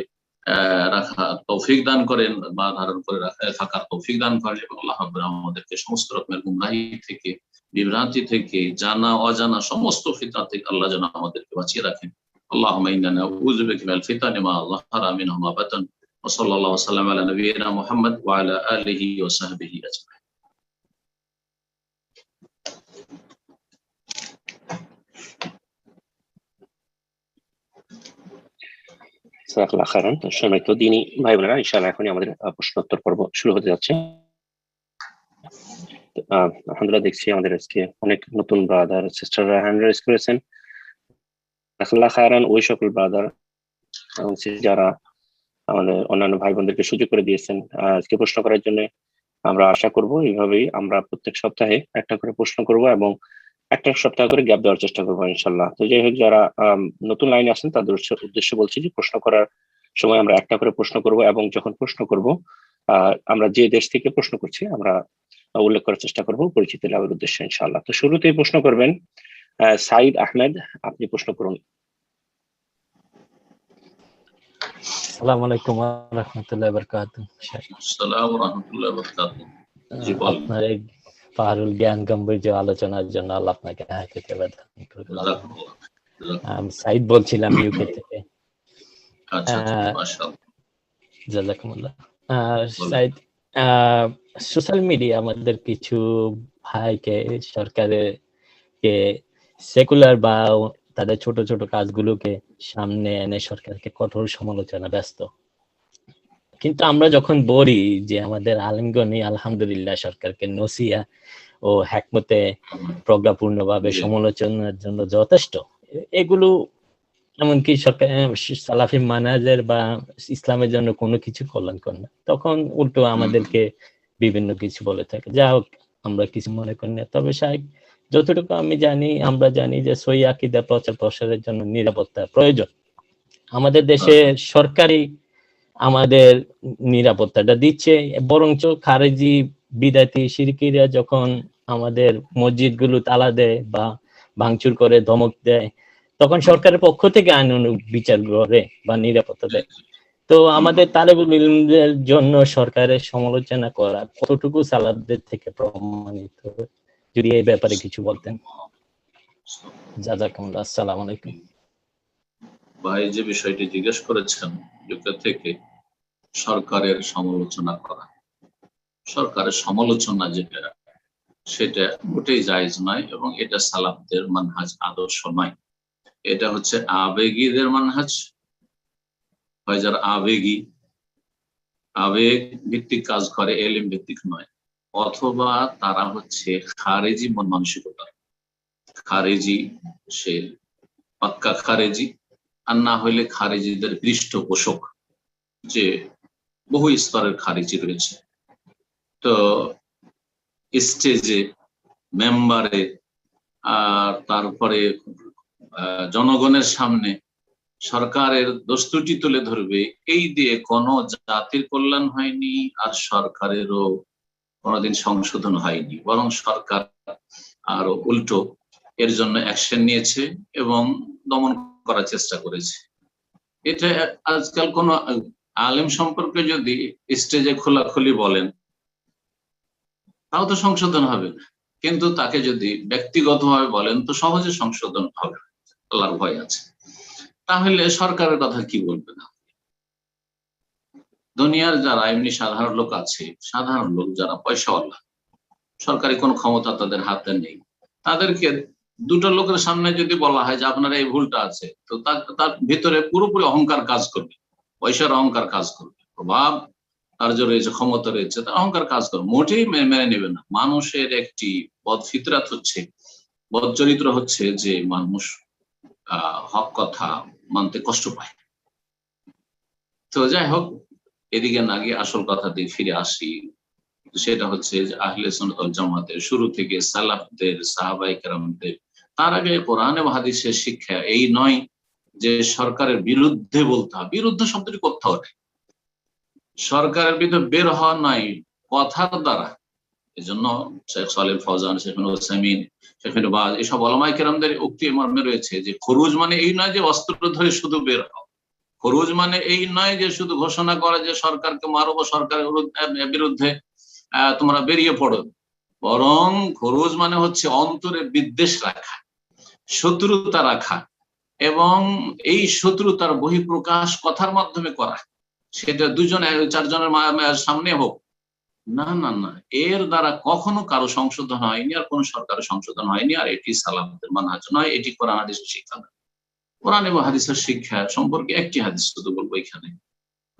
রাখা তৌফিক দান করেন, বা ধারণ করে থাকার তৌফিক দান করেন। এবং আল্লাহ রাব্বুল আমাদেরকে সমস্ত রকমের গুমরাহি থেকে, বিভ্রান্তি থেকে, জানা অজানা সমস্ত ফিতনা থেকে আল্লাহ যেন আমাদেরকে বাঁচিয়ে রাখেন। اللهم إنا نعوذ بك من الفتن ما ظهر منها وما بطن وصلى الله وسلم على نبينا محمد وعلى آله وصحبه أجمعين. জাযাকাল্লাহু খাইরান। সম্মানিত দ্বীনী ভাই বোনেরা, ইনশাআল্লাহ এখনই আমাদের প্রশ্নোত্তর পর্ব শুরু হতে যাচ্ছে। আলহামদুলিল্লাহ, দেখছি আমাদের আজকে অনেক নতুন ব্রাদার সিস্টাররা হ্যান্ড রেজ করেছেন। জাযাকাল্লাহু খাইরান। ওই সকল ব্রাদার এবং যারা আমাদের অন্যান্য ভাই বোনদেরকে সুযোগ করে দিয়েছেন আজকে প্রশ্ন করার জন্য, আমরা আশা করব এইভাবেই আমরা প্রত্যেক সপ্তাহে একটা করে প্রশ্ন করব এবং একটা সপ্তাহ করে গ্যাপ দেওয়ার চেষ্টা করবো ইনশাআল্লাহ। তো যাই হোক, যারা নতুন লাইনে আসেন তাদের উদ্দেশ্যে বলছি যে প্রশ্ন করার সময় আমরা একটা করে প্রশ্ন করব এবং যখন প্রশ্ন করব আমরা যে দেশ থেকে প্রশ্ন করছি আমরা উল্লেখ করার চেষ্টা করব পরিচিতি লাভের উদ্দেশ্যে ইনশাআল্লাহ। তো শুরুতেই প্রশ্ন করবেন সাইদ আহমেদ, আপনি প্রশ্ন করুন। আসসালামু আলাইকুম ওয়া রাহমাতুল্লাহি ওয়া বারাকাতুহু। আসসালামু ওয়া রাহমাতুল্লাহি ওয়া বারাকাতুহু। জি বল। আপনার এই পারুল জ্ঞান গম্ভীর্য আলোচনার জন্য আল্লাহ আপনাকে হায়াতে দান করুন। আমি সাইদ বলছিলাম ইউকে থেকে। আচ্ছা, মাশাআল্লাহ, জাযাকুমুল্লাহ। সাইদ, সোশ্যাল মিডিয়া আমাদের কিছু ভাইকে সরকারের কে সেকুলার বা তাদের ছোট ছোট কাজগুলোকে সামনে এনে সরকারকে কঠোর সমালোচনা ব্যস্ত। কিন্তু আমরা যখন বলি যে আমাদের আলিমগণই আলহামদুলিল্লাহ সরকারকে নসিহা ও হিকমতে প্রজ্ঞাপূর্ণভাবে সমালোচনার জন্য যথেষ্ট, এগুলো এমনকি সরকার সালাফি মানহাজের বা ইসলামের জন্য কোনো কিছু কল্যাণকর না, তখন উল্টো আমাদেরকে বিভিন্ন কিছু বলে থাকে। যা হোক, আমরা কিছু মনে করি না। তবে সাহেব, যতটুকু আমরা জানি যে সহিহ আকীদা প্রচার প্রসারের জন্য নিরাপত্তা প্রয়োজন। আমাদের দেশে সরকারি আমাদের নিরাপত্তাটা দিচ্ছে, বরঞ্চ খারেজি বিদাতি শিরকিরা যখন আমাদের মসজিদগুলো তালা দেয় বা ভাঙচুর করে ধমক দেয়, তখন সরকারের পক্ষ থেকে আইনানুগ বিচার করে বা নিরাপত্তা দেয়। তো আমাদের তালেবুল ইলমদের জন্য সরকারের সমালোচনা করা কতটুকু সালাফদের থেকে প্রমাণিত, যদি এই ব্যাপারে কিছু বলতেন। জাযাকুমুল্লাহ। আসসালামু আলাইকুম। ভাই যে বিষয়টি জিজ্ঞেস করেছেন, ইউকে থেকে সরকারের সমালোচনা করা, সরকারের সমালোচনা যেটা, সেটা মোটেই জায়েজ নয় এবং এটা সালাফদের মানহাজ, আদর্শ নয়। এটা হচ্ছে আবেগীদের মানহাজ। হয় যারা আবেগ ভিত্তিক কাজ করে, এলিম ভিত্তিক নয়, অথবা তারা হচ্ছে খারেজি মন মানসিকতা, খারেজি, সে পাক্কা খারেজি, আর না হইলে খারেজিদের পৃষ্ঠপোষক, যে বহু স্তরের খারিজি রয়েছে। তো স্টেজে, মেম্বারে আর তারপরে জনগণের সামনে সরকারের দোষ ত্রুটি তুলে ধরবে, এই দিয়ে কোনো জাতির কল্যাণ হয়নি, আর সরকারেরও কোনোদিন সংশোধন হয়নি, বরং সরকার আরো উল্টো এর জন্য অ্যাকশন নিয়েছে এবং দমন করার চেষ্টা করেছে। এটা আজকাল কোন আলেম সম্পর্কে যদি স্টেজে খোলাখুলি বলেন তাও তো সংশোধন হবে না, কিন্তু তাকে যদি ব্যক্তিগতভাবে বলেন তো সহজে সংশোধন হবে, আল্লাহর ভয় আছে। তাহলে সরকারের কথা কি বলবে না? দুনিয়ার যারা এমনি সাধারণ লোক আছে, সাধারণ লোক যারা পয়সাওয়ালা, সরকারি কোনো ক্ষমতা তাদের হাতে নেই, তাদেরকে দুটো লোকের সামনে যদি বলা হয় যে আপনারা এই ভুলটা আছে, তো তার ভিতরে পুরোপুরি অহংকার কাজ করবে, পয়সার অহংকার কাজ করবে, প্রভাব তার যে রয়েছে, ক্ষমতা রয়েছে, তার অহংকার কাজ করবে, মোটেই মেনে নেবে না। মানুষের একটি বদ ফিতরাত হচ্ছে, বদ চরিত্র হচ্ছে যে মানুষ হক কথা মানতে কষ্ট পায়। তো যাই হোক, এদিকে না গিয়ে আসল কথা দিয়ে ফিরে আসি। সেটা হচ্ছে যে আহলে সুন্নাত ওয়াল জামাতের শুরু থেকে সালাফদের, সাহাবায়ে কেরামদের, তার আগে কোরআন এবং হাদিসের শিক্ষা এই নয় যে সরকারের বিরুদ্ধে বলতে হবে। বিরুদ্ধে শব্দটি কোথাও নেই, সরকারের বিরুদ্ধে বের হওয়া নাই কথার দ্বারা। এই জন্য শেখ সালেহ ফওজান, শেখ উসাইমিন, শেখ বাজ, এসব উলামায়ে কেরামদের উক্তি মর্মে রয়েছে যে খরুজ মানে এই নয় যে অস্ত্র ধরে শুধু বের হও, খরুজ মানে এই নয় যে শুধু ঘোষণা করে যে সরকারকে মারবো, সরকারের বিরুদ্ধে তোমরা বেরিয়ে পড়ো, বরং খরুজ মানে হচ্ছে অন্তরে বিদ্বেষ রাখা, শত্রুতা রাখা, এবং এই শত্রুতার বহিঃপ্রকাশ কথার মাধ্যমে করা, সেটা দুজন চারজনের সামনে হোক। না না না, এর দ্বারা কখনো কারো সংশোধন হয়নি, আর কোন সরকারের সংশোধন হয়নি, আর এটি সালাফদের মানহাজ নয়, এটি কোরআন হাদিসের শিক্ষা নয়। কোরআন এবং হাদিসের শিক্ষা সম্পর্কে একটি হাদিস শুধু বলবো এখানে।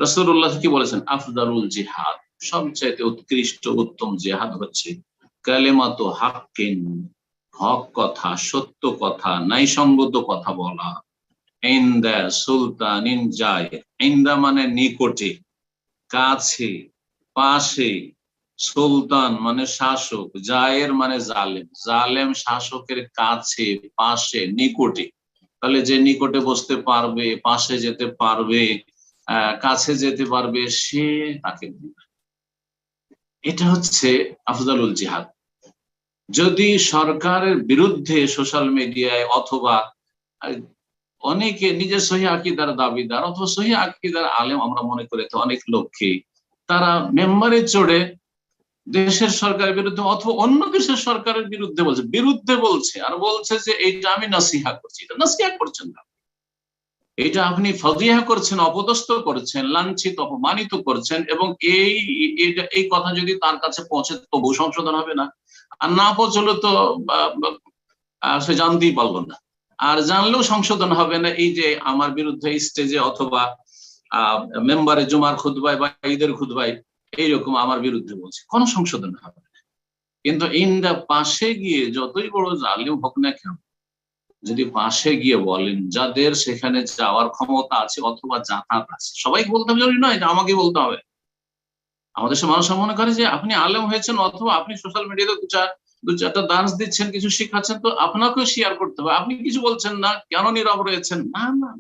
রাসূলুল্লাহ কি বলেছেন? আফদালুল জিহাদ, সবচাইতে উৎকৃষ্ট উত্তম জিহাদ হচ্ছে কালিমাতু হাক্কিন, হক কথা, সত্য কথা, ন্যায়সঙ্গত কথা বলা, ইনদা সুলতানিন জায়ের, ইনদা মানে নিকটে, কাছে, পাশে, সুলতান মানে শাসক, জায়ের মানে জালেম, জালেম শাসকের কাছে, পাশে, নিকটে। তাহলে যে নিকটে বসতে পারবে, পাশে যেতে পারবে, কাছে যেতে পারবে, সে তাকে দিবে। এটা হচ্ছে আফজালুল জিহাদ। যদি সরকারের বিরুদ্ধে সোশ্যাল মিডিয়ায় অথবা অনেকে নিজের সহি আকীদার দাবিদার অথবা সহি আকীদার আলেম আমরা মনে করে তো অনেক লোককে, তারা মেম্বারে চড়ে দেশের সরকারের বিরুদ্ধে অথবা অন্য দেশের সরকারের বিরুদ্ধে বলছে আর বলছে যে এইটা আমি নাসিহা করছি। এটা নাসিহা করছেন না, এটা আপনি ফাদিহা করছেন, অপদস্থ করছেন, লাঞ্ছিত অপমানিত করছেন, এবং এই কথা যদি তার কাছে পৌঁছে তবু সংশোধন হবে না, আর না পৌঁছলে তো সে জানতেই পারলো না, আর জানলেও সংশোধন হবে না। এই যে আমার বিরুদ্ধে স্টেজে অথবা মেম্বারে জুমার খুতবায় বা ঈদের খুতবায় এইরকম আমার বিরুদ্ধে বলছে, কোনো সংশোধন হবে না। কিন্তু ইনদা পাশে গিয়ে যতই বড় জালিম হোক না কেন, যদি পাশে গিয়ে বলেন, যাদের সেখানে যাওয়ার ক্ষমতা আছে অথবা যাতায়াত আছে, সবাইকে বলতে হবে জরুরি নয় যে আমাকে বলতে হবে। আমাদের সে মানুষ মনে করে যে আপনি আলেম হয়েছেন অথবা আপনি সোশ্যাল মিডিয়াতে দু চারটা ডান্স দিচ্ছেন, কিছু শিখাচ্ছেন, তো আপনাকেও শেয়ার করতে হবে, আপনি কিছু বলছেন না কেন, নীরব রয়েছেন? না না,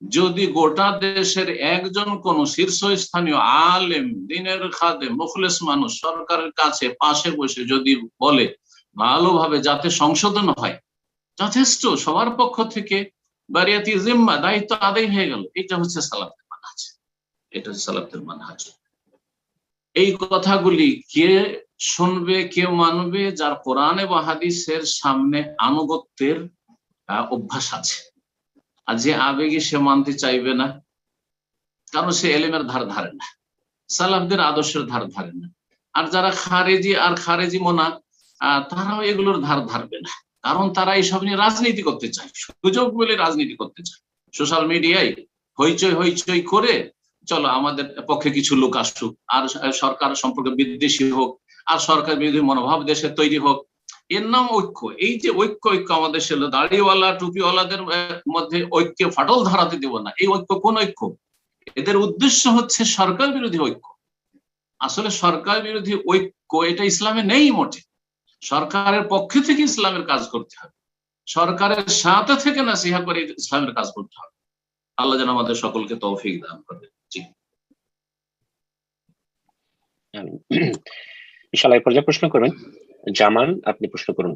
যদি গোটা দেশের একজন কোন শীর্ষস্থানীয় আলেম, দ্বীনের খাদেম, মুখলেস মানুষ সরকারের কাছে পাশে বসে যদি বলে ভালোভাবে যাতে সংশোধন হয়, যথেষ্ট, সবার পক্ষ থেকে বারিয়াতি জিম্মা, দায়িত্ব আদায় হয়ে গেল। এটা হচ্ছে সালাফের মানহাজ, এটা হচ্ছে সালাফের মানহাজ। এই কথাগুলি কে শুনবে, কে মানবে? যার কোরআন এবং হাদিসের সামনে আনুগত্যের অভ্যাস আছে। আর যে আবেগে সে মানতে চাইবে না, কারণ সে এলেমের ধার ধারে না, সালাফদের আদর্শের ধার ধারে না। আর যারা খারেজি আর খারেজি মোনা, তারাও এগুলোর ধার ধারবে না, কারণ তারা এইসব নিয়ে রাজনীতি করতে চায়, সুযোগ বলে রাজনীতি করতে চায়। সোশ্যাল মিডিয়ায় হইচই হইচই করে চলো আমাদের পক্ষে কিছু লোক আসুক, আর সরকার সম্পর্কে বিদ্বেষী হোক, আর সরকার বিরোধী মনোভাব দেশে তৈরি হোক, এর নাম ঐক্য। এই যে ঐক্য আমাদের ছিল, দাড়িওয়ালা টুপিওয়ালাদের মধ্যে ঐক্যে ফাটল ধরাতে দেব না। এই ঐক্য কোন ঐক্য? এদের উদ্দেশ্য হচ্ছে সরকার বিরোধী ঐক্য। আসলে সরকার বিরোধী ঐক্য এটা ইসলামে নেই মোটে। সরকারের পক্ষে থেকে ইসলামের কাজ করতে হবে, সরকারের সাথে থেকে নাসিহা করে ইসলামের কাজ করতে হবে। আল্লাহ যেন আমাদের সকলকে তৌফিক দান করে। জি, ইনশাআল্লাহ এই পর্যায়ে প্রশ্ন করবেন জামান, আপনি প্রশ্ন করুন।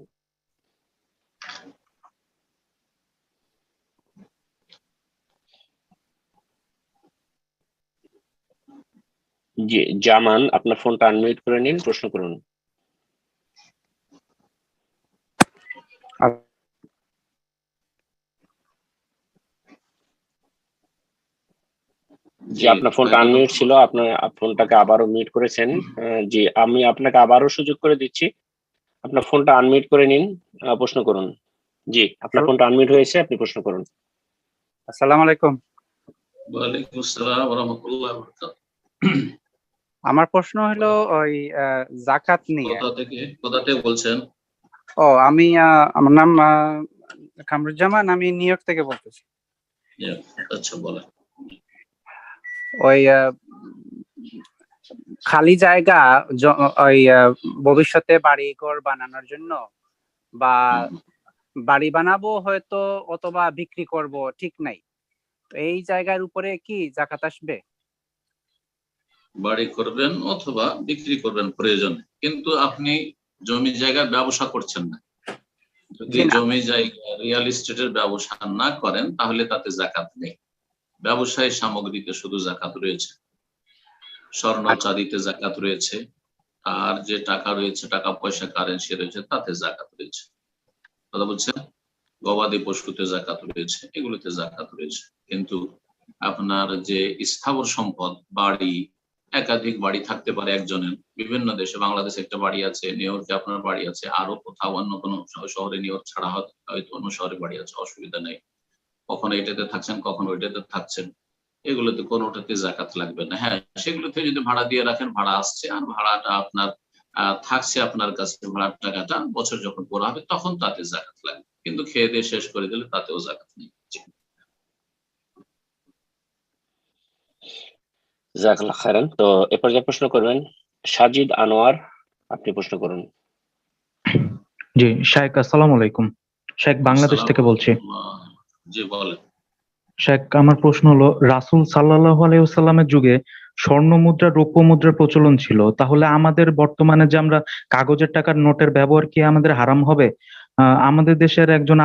জি জামান, আপনার ফোনটা আনমিউট করে নিন, প্রশ্ন করুন। জি আপনার ফোনটা আনমিউট ছিল, আপনার ফোনটাকে আবারও মিউট করেছেন। জি আমি আপনাকে আবারও সুযোগ করে দিচ্ছি, আপনার ফোনটা আনমিউট করে নিন, প্রশ্ন করুন। জি আপনার ফোনটা আনমিউট হয়েছে, আপনি প্রশ্ন করুন। আসসালামু আলাইকুম। ওয়ালাইকুম আসসালাম ওয়া রাহমাতুল্লাহি ওয়া বারাকাতুহু। আমার প্রশ্ন হলো ওই যাকাত নিয়ে। কোথা থেকে বলছেন? ও আমি আমার নাম কামরুজ্জামান, আমি নিউ ইয়র্ক থেকে বলতেছি। আচ্ছা বলেন। ওই খালি জায়গা ওই ভবিষ্যতে বাড়িঘর বানানোর জন্য বা বাড়ি বানাবো হয়তো, অথবা বিক্রি করব, ঠিক নাই, তো এই জায়গার উপরে কি যাকাত আসবে? বাড়ি করবেন অথবা বিক্রি করবেন প্রয়োজনে, কিন্তু আপনি জমি জায়গার ব্যবসা করছেন না। যদি জমি জায়গা রিয়েল এস্টেটের ব্যবসা না করেন তাহলে তাতে যাকাত নেই। ব্যবসায়ী সামগ্রীতে শুধু যাকাত রয়েছে, স্বর্ণ চাঁদিতে যাকাত রয়েছে, আর যে টাকা রয়েছে, টাকা পয়সা কারেন্সি রয়েছে, তাতে যাকাত রয়েছে। কথা বলছেন? গবাদি পশুতে যাকাত রয়েছে, এগুলোতে যাকাত রয়েছে। কিন্তু আপনার যে স্থাবর সম্পদ, বাড়ি, একাধিক বাড়ি থাকতে পারে একজনের, বিভিন্ন দেশে, বাংলাদেশে একটা বাড়ি আছে, নিউ ইয়র্কে আপনার বাড়ি আছে, আরো কোথাও অন্য কোনো শহরে, নিউ ইয়র্ক ছাড়া হয়তো অন্য শহরে বাড়ি আছে, অসুবিধা নেই। কখনো এটাতে থাকছেন, কখনো ওইটাতে থাকছেন, এগুলোতে কোনোটাতে যাকাত লাগবে না। হ্যাঁ, সেগুলোতে যদি ভাড়া দিয়ে রাখেন, ভাড়া আসছে আর ভাড়াটা আপনার থাকছে আপনার কাছে, ভাড়ার টাকাটা বছর যখন পুরো হবে তখন তাতে যাকাত লাগবে, কিন্তু খেয়ে দিয়ে শেষ করে দিলে তাতেও যাকাত নেই। জাযাকাল্লাহ খাইরান। তো এ পর্যায়ে প্রশ্ন করবেন সাজিদ আনোয়ার, আপনি প্রশ্ন করুন। জি শেখ, আসসালামু আলাইকুম। শেখ বাংলাদেশ থেকে বলছি। জি বলেন। শেখ আমার প্রশ্ন হলো, রাসূল সাল্লাল্লাহু আলাইহি ওয়াসাল্লামের যুগে স্বর্ণ মুদ্রা, রৌপ্য মুদ্রার প্রচলন ছিল, তাহলে আমাদের বর্তমানে যে আমরা কাগজের টাকার নোটের ব্যবহার কি আমাদের হারাম হবে? আমাদের দেশের একজন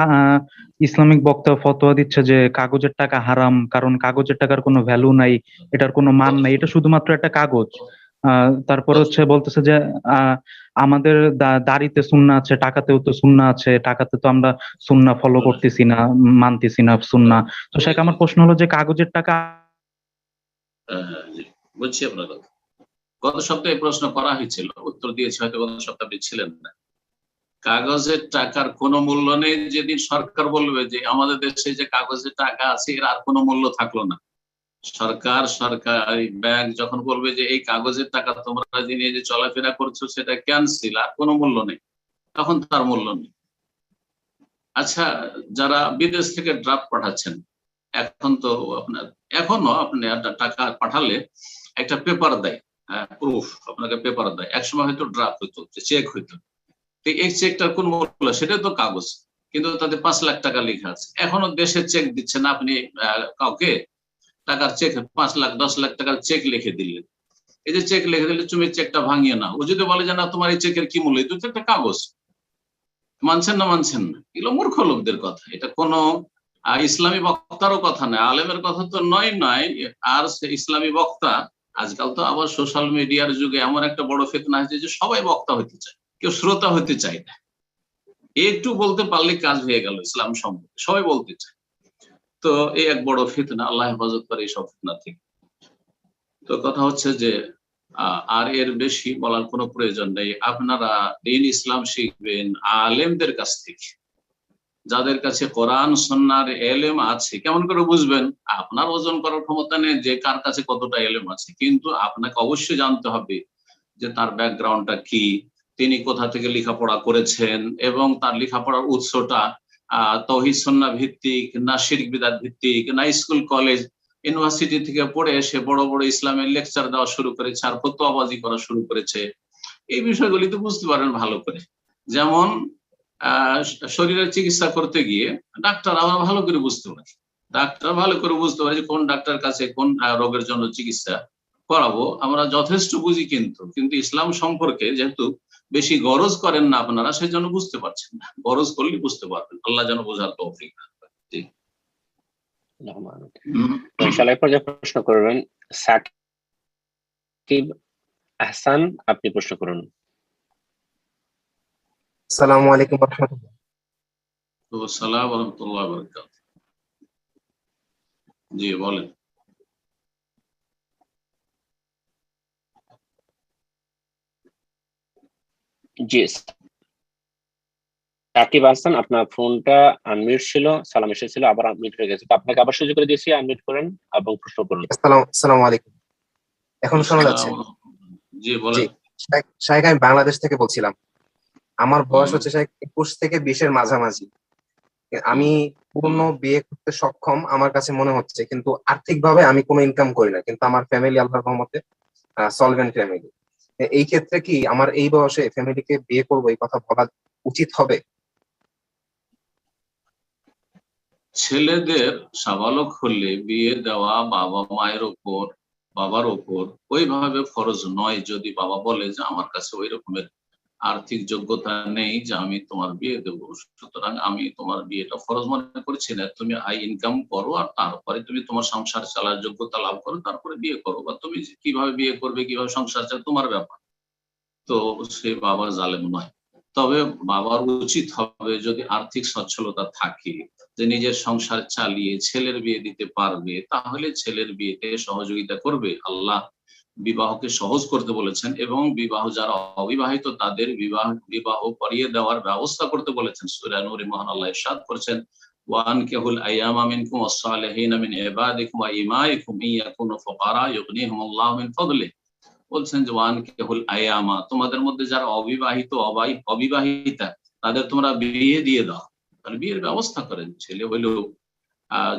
ইসলামিক বক্তা ফতোয়া দিচ্ছে যে কাগজের টাকা হারাম, কারণ কাগজের টাকার কোনো ভ্যালু নাই, এটার কোনো মান নাই, এটা শুধুমাত্র একটা কাগজ। তারপর হচ্ছে বলতেছে যে আমাদের দাড়িতে সুন্নাহ আছে, টাকাতেও তো সুন্নাহ আছে, টাকাতে তো আমরা সুন্নাহ ফলো করতেছি না, মানতেছি না সুন্নাহ। তো শেখ আমার প্রশ্ন হলো যে কাগজের টাকা। বুঝছি আপনার কথা। গত সপ্তাহে প্রশ্ন করা হয়েছিল, উত্তর দিয়েছি, হয়তো গত সপ্তাহে আপনি ছিলেন না। কাগজের টাকার কোনো মূল্য নেই যেদিন সরকার বলবে যে আমাদের দেশে যে কাগজের টাকা আছে এর আর কোনো মূল্য থাকলো না। সরকারি ব্যাংক যখন বলবে যে এই কাগজের টাকা তোমরা নিয়ে যে চলাফেরা করছো সেটা ক্যান্সেল, আর কোনো মূল্য নেই, তখন তার মূল্য নেই। আচ্ছা, যারা বিদেশ থেকে ড্রাফট পাঠাচ্ছেন, এখন তো এখনো আপনি টাকা পাঠালে একটা পেপার দেয়, প্রুফ, আপনাকে পেপার দেয়। একসময় হয়তো ড্রাফট হইতো, চেক হইতো, এই চেকটার কোন মূল্য, সেটা তো কাগজ, কিন্তু তাতে 5 লাখ টাকা লেখা আছে। এখনো দেশে চেক দিচ্ছেন আপনি কাউকে, টাকার চেক 5 লাখ 10 লাখ টাকার চেক লিখে দিলেন। এই যে চেক লিখে দিলে, তুমি চেকটা ভাঙিয়ে না, ও যদি বলে যে না তোমার এই চেকের কি মূল্য, এটা তো একটা কাগজ, মানছেন না? মানছেন না? এগুলো মূর্খ লোকদের কথা, এটা কোনো ইসলামী বক্তারও কথা নয়, আলেমের কথা তো নয়। আর ইসলামী বক্তা, আজকাল তো আবার সোশ্যাল মিডিয়ার যুগে এমন একটা বড় ফিতনা হয়েছে যে সবাই বক্তা হতে চায়, কেউ শ্রোতা হতে চায় না। একটু বলতে পারলে কাজ হয়ে গেল ইসলাম সম্পর্কে, সবাই বলতে চায়। তো এই এক বড় ফিতনা, আল্লাহ হেফাজত করে এইসব ফিতনা থেকে। তো কথা হচ্ছে যে আর এর বেশি বলার কোনো প্রয়োজন নেই। আপনারা দ্বীন ইসলাম শিখবেন আলেমদের কাছ থেকে, যাদের কাছে কোরআন সুন্নাহর এলেম আছে। কেমন করে বুঝবেন? আপনার ওজন করার ক্ষমতা নেই যে কার কাছে কতটা এলেম আছে, কিন্তু আপনাকে অবশ্যই জানতে হবে যে তার ব্যাকগ্রাউন্ডটা কি, তিনি কোথা থেকে লেখাপড়া করেছেন, এবং তার লেখাপড়ার উৎসটা তাওহীদ সুন্নাহ ভিত্তিক না শিরক বিদআত ভিত্তিক, না স্কুল কলেজ ইউনিভার্সিটি থেকে পড়ে এসে বড় বড় ইসলামের লেকচার দেওয়া শুরু করেছে আর ফতোয়াবাজি করা শুরু করেছে। এই বিষয়গুলি তো বুঝতে পারেন ভালো করে, যেমন শরীরের চিকিৎসা করতে গিয়ে ডাক্তার আমরা ভালো করে বুঝতে পারি, যে কোন ডাক্তার কাছে কোন রোগের জন্য চিকিৎসা করাবো আমরা যথেষ্ট বুঝি, কিন্তু ইসলাম সম্পর্কে যেহেতু বেশি গরজ করেন না আপনারা, সেই জন্য বুঝতে পারছেন না। গরজ করলে বুঝতে পারবেন। আল্লাহ যেন বোঝার তৌফিক দান করেন। ইনশাআল্লাহ পর্যায়ে প্রশ্ন করবেন সাকিব আহসান, আপনি প্রশ্ন করুন। আসসালামু আলাইকুম ওয়া রাহমাতুল্লাহ। আসসালামু আলাইকুম ওয়া রাহমাতুল্লাহি ওয়া বারাকাতুহু। জি বলেন। জি সাকিব আহসান, আপনার ফোনটা আনমিউট ছিল, সালাম এসেছিল, আবার আনমিউট হয়ে গেছে, তো আপনাকে আবার সুযোগ করে দিয়েছি, আনমিউট করেন এবং প্রশ্ন করুন। আসসালামু আলাইকুম। এখন শোনা যাচ্ছে? জি বলেন। শাইখ, আমি বাংলাদেশ থেকে বলছিলাম। আমার বয়স হচ্ছে শাইখ 21 থেকে 20 এর মাঝামাঝি। আমি পূর্ণ বিয়ে করতে সক্ষম আমার কাছে মনে হচ্ছে, কিন্তু আর্থিকভাবে আমি কোনো ইনকাম করি না, কিন্তু আমার ফ্যামিলি আল্লাহর রহমতে সলভেন্ট ফ্যামিলি। এই ক্ষেত্রে কি আমার এই বয়সে ফ্যামিলিকে বিয়ে করবো এই কথা বলা উচিত হবে? ছেলেদের সাবালক হলে বিয়ে দেওয়া বাবা মায়ের ওপর, বাবার ওপর ওইভাবে ফরজ নয়। যদি বাবা বলে যে আমার কাছে ওই রকমের আর্থিক যোগ্যতা নেই যে আমি তোমার বিয়ে দেবো, সুতরাং আমি তোমার বিয়েটা ফরজ মনে করছি না, তুমি ইনকাম করো আর তারপরে তুমি তোমার সংসার চালার যোগ্যতা লাভ করো, তারপরে বিয়ে করো, বা তুমি কিভাবে বিয়ে করবে কিভাবে সংসার চালাবে তোমার ব্যাপার। তো সে বাবা জালেম নয়। তবে বাবার উচিত হবে যদি আর্থিক সচ্ছলতা থাকে, যে নিজের সংসার চালিয়ে ছেলের বিয়ে দিতে পারবে, তাহলে ছেলের বিয়েতে সহযোগিতা করবে। আল্লাহ বিবাহকে সহজ করতে বলেছেন এবং বিবাহ যারা অবিবাহিত তাদের বিবাহ করিয়ে দেওয়ার ব্যবস্থা করতে বলেছেন। সূরা নূরে মহান আল্লাহ ইরশাদ করেছেন, ওয়ানকিহুল আইয়ামা মিনকুম ওয়াস-সালিহিনা মিন ইবাদিকুম ওয়া ইমাইকুম ইয়াকুনু ফুকারা ইউগনিহুমুল্লাহু মিন ফাদলিহি। বলছেন যে ওয়ানকিহুল আইয়ামা, তোমাদের মধ্যে যারা অবিবাহিত অবিবাহিতা তাদের তোমরা বিয়ে দিয়ে দাও। তাহলে বিয়ের ব্যবস্থা করেন। ছেলে হইলেও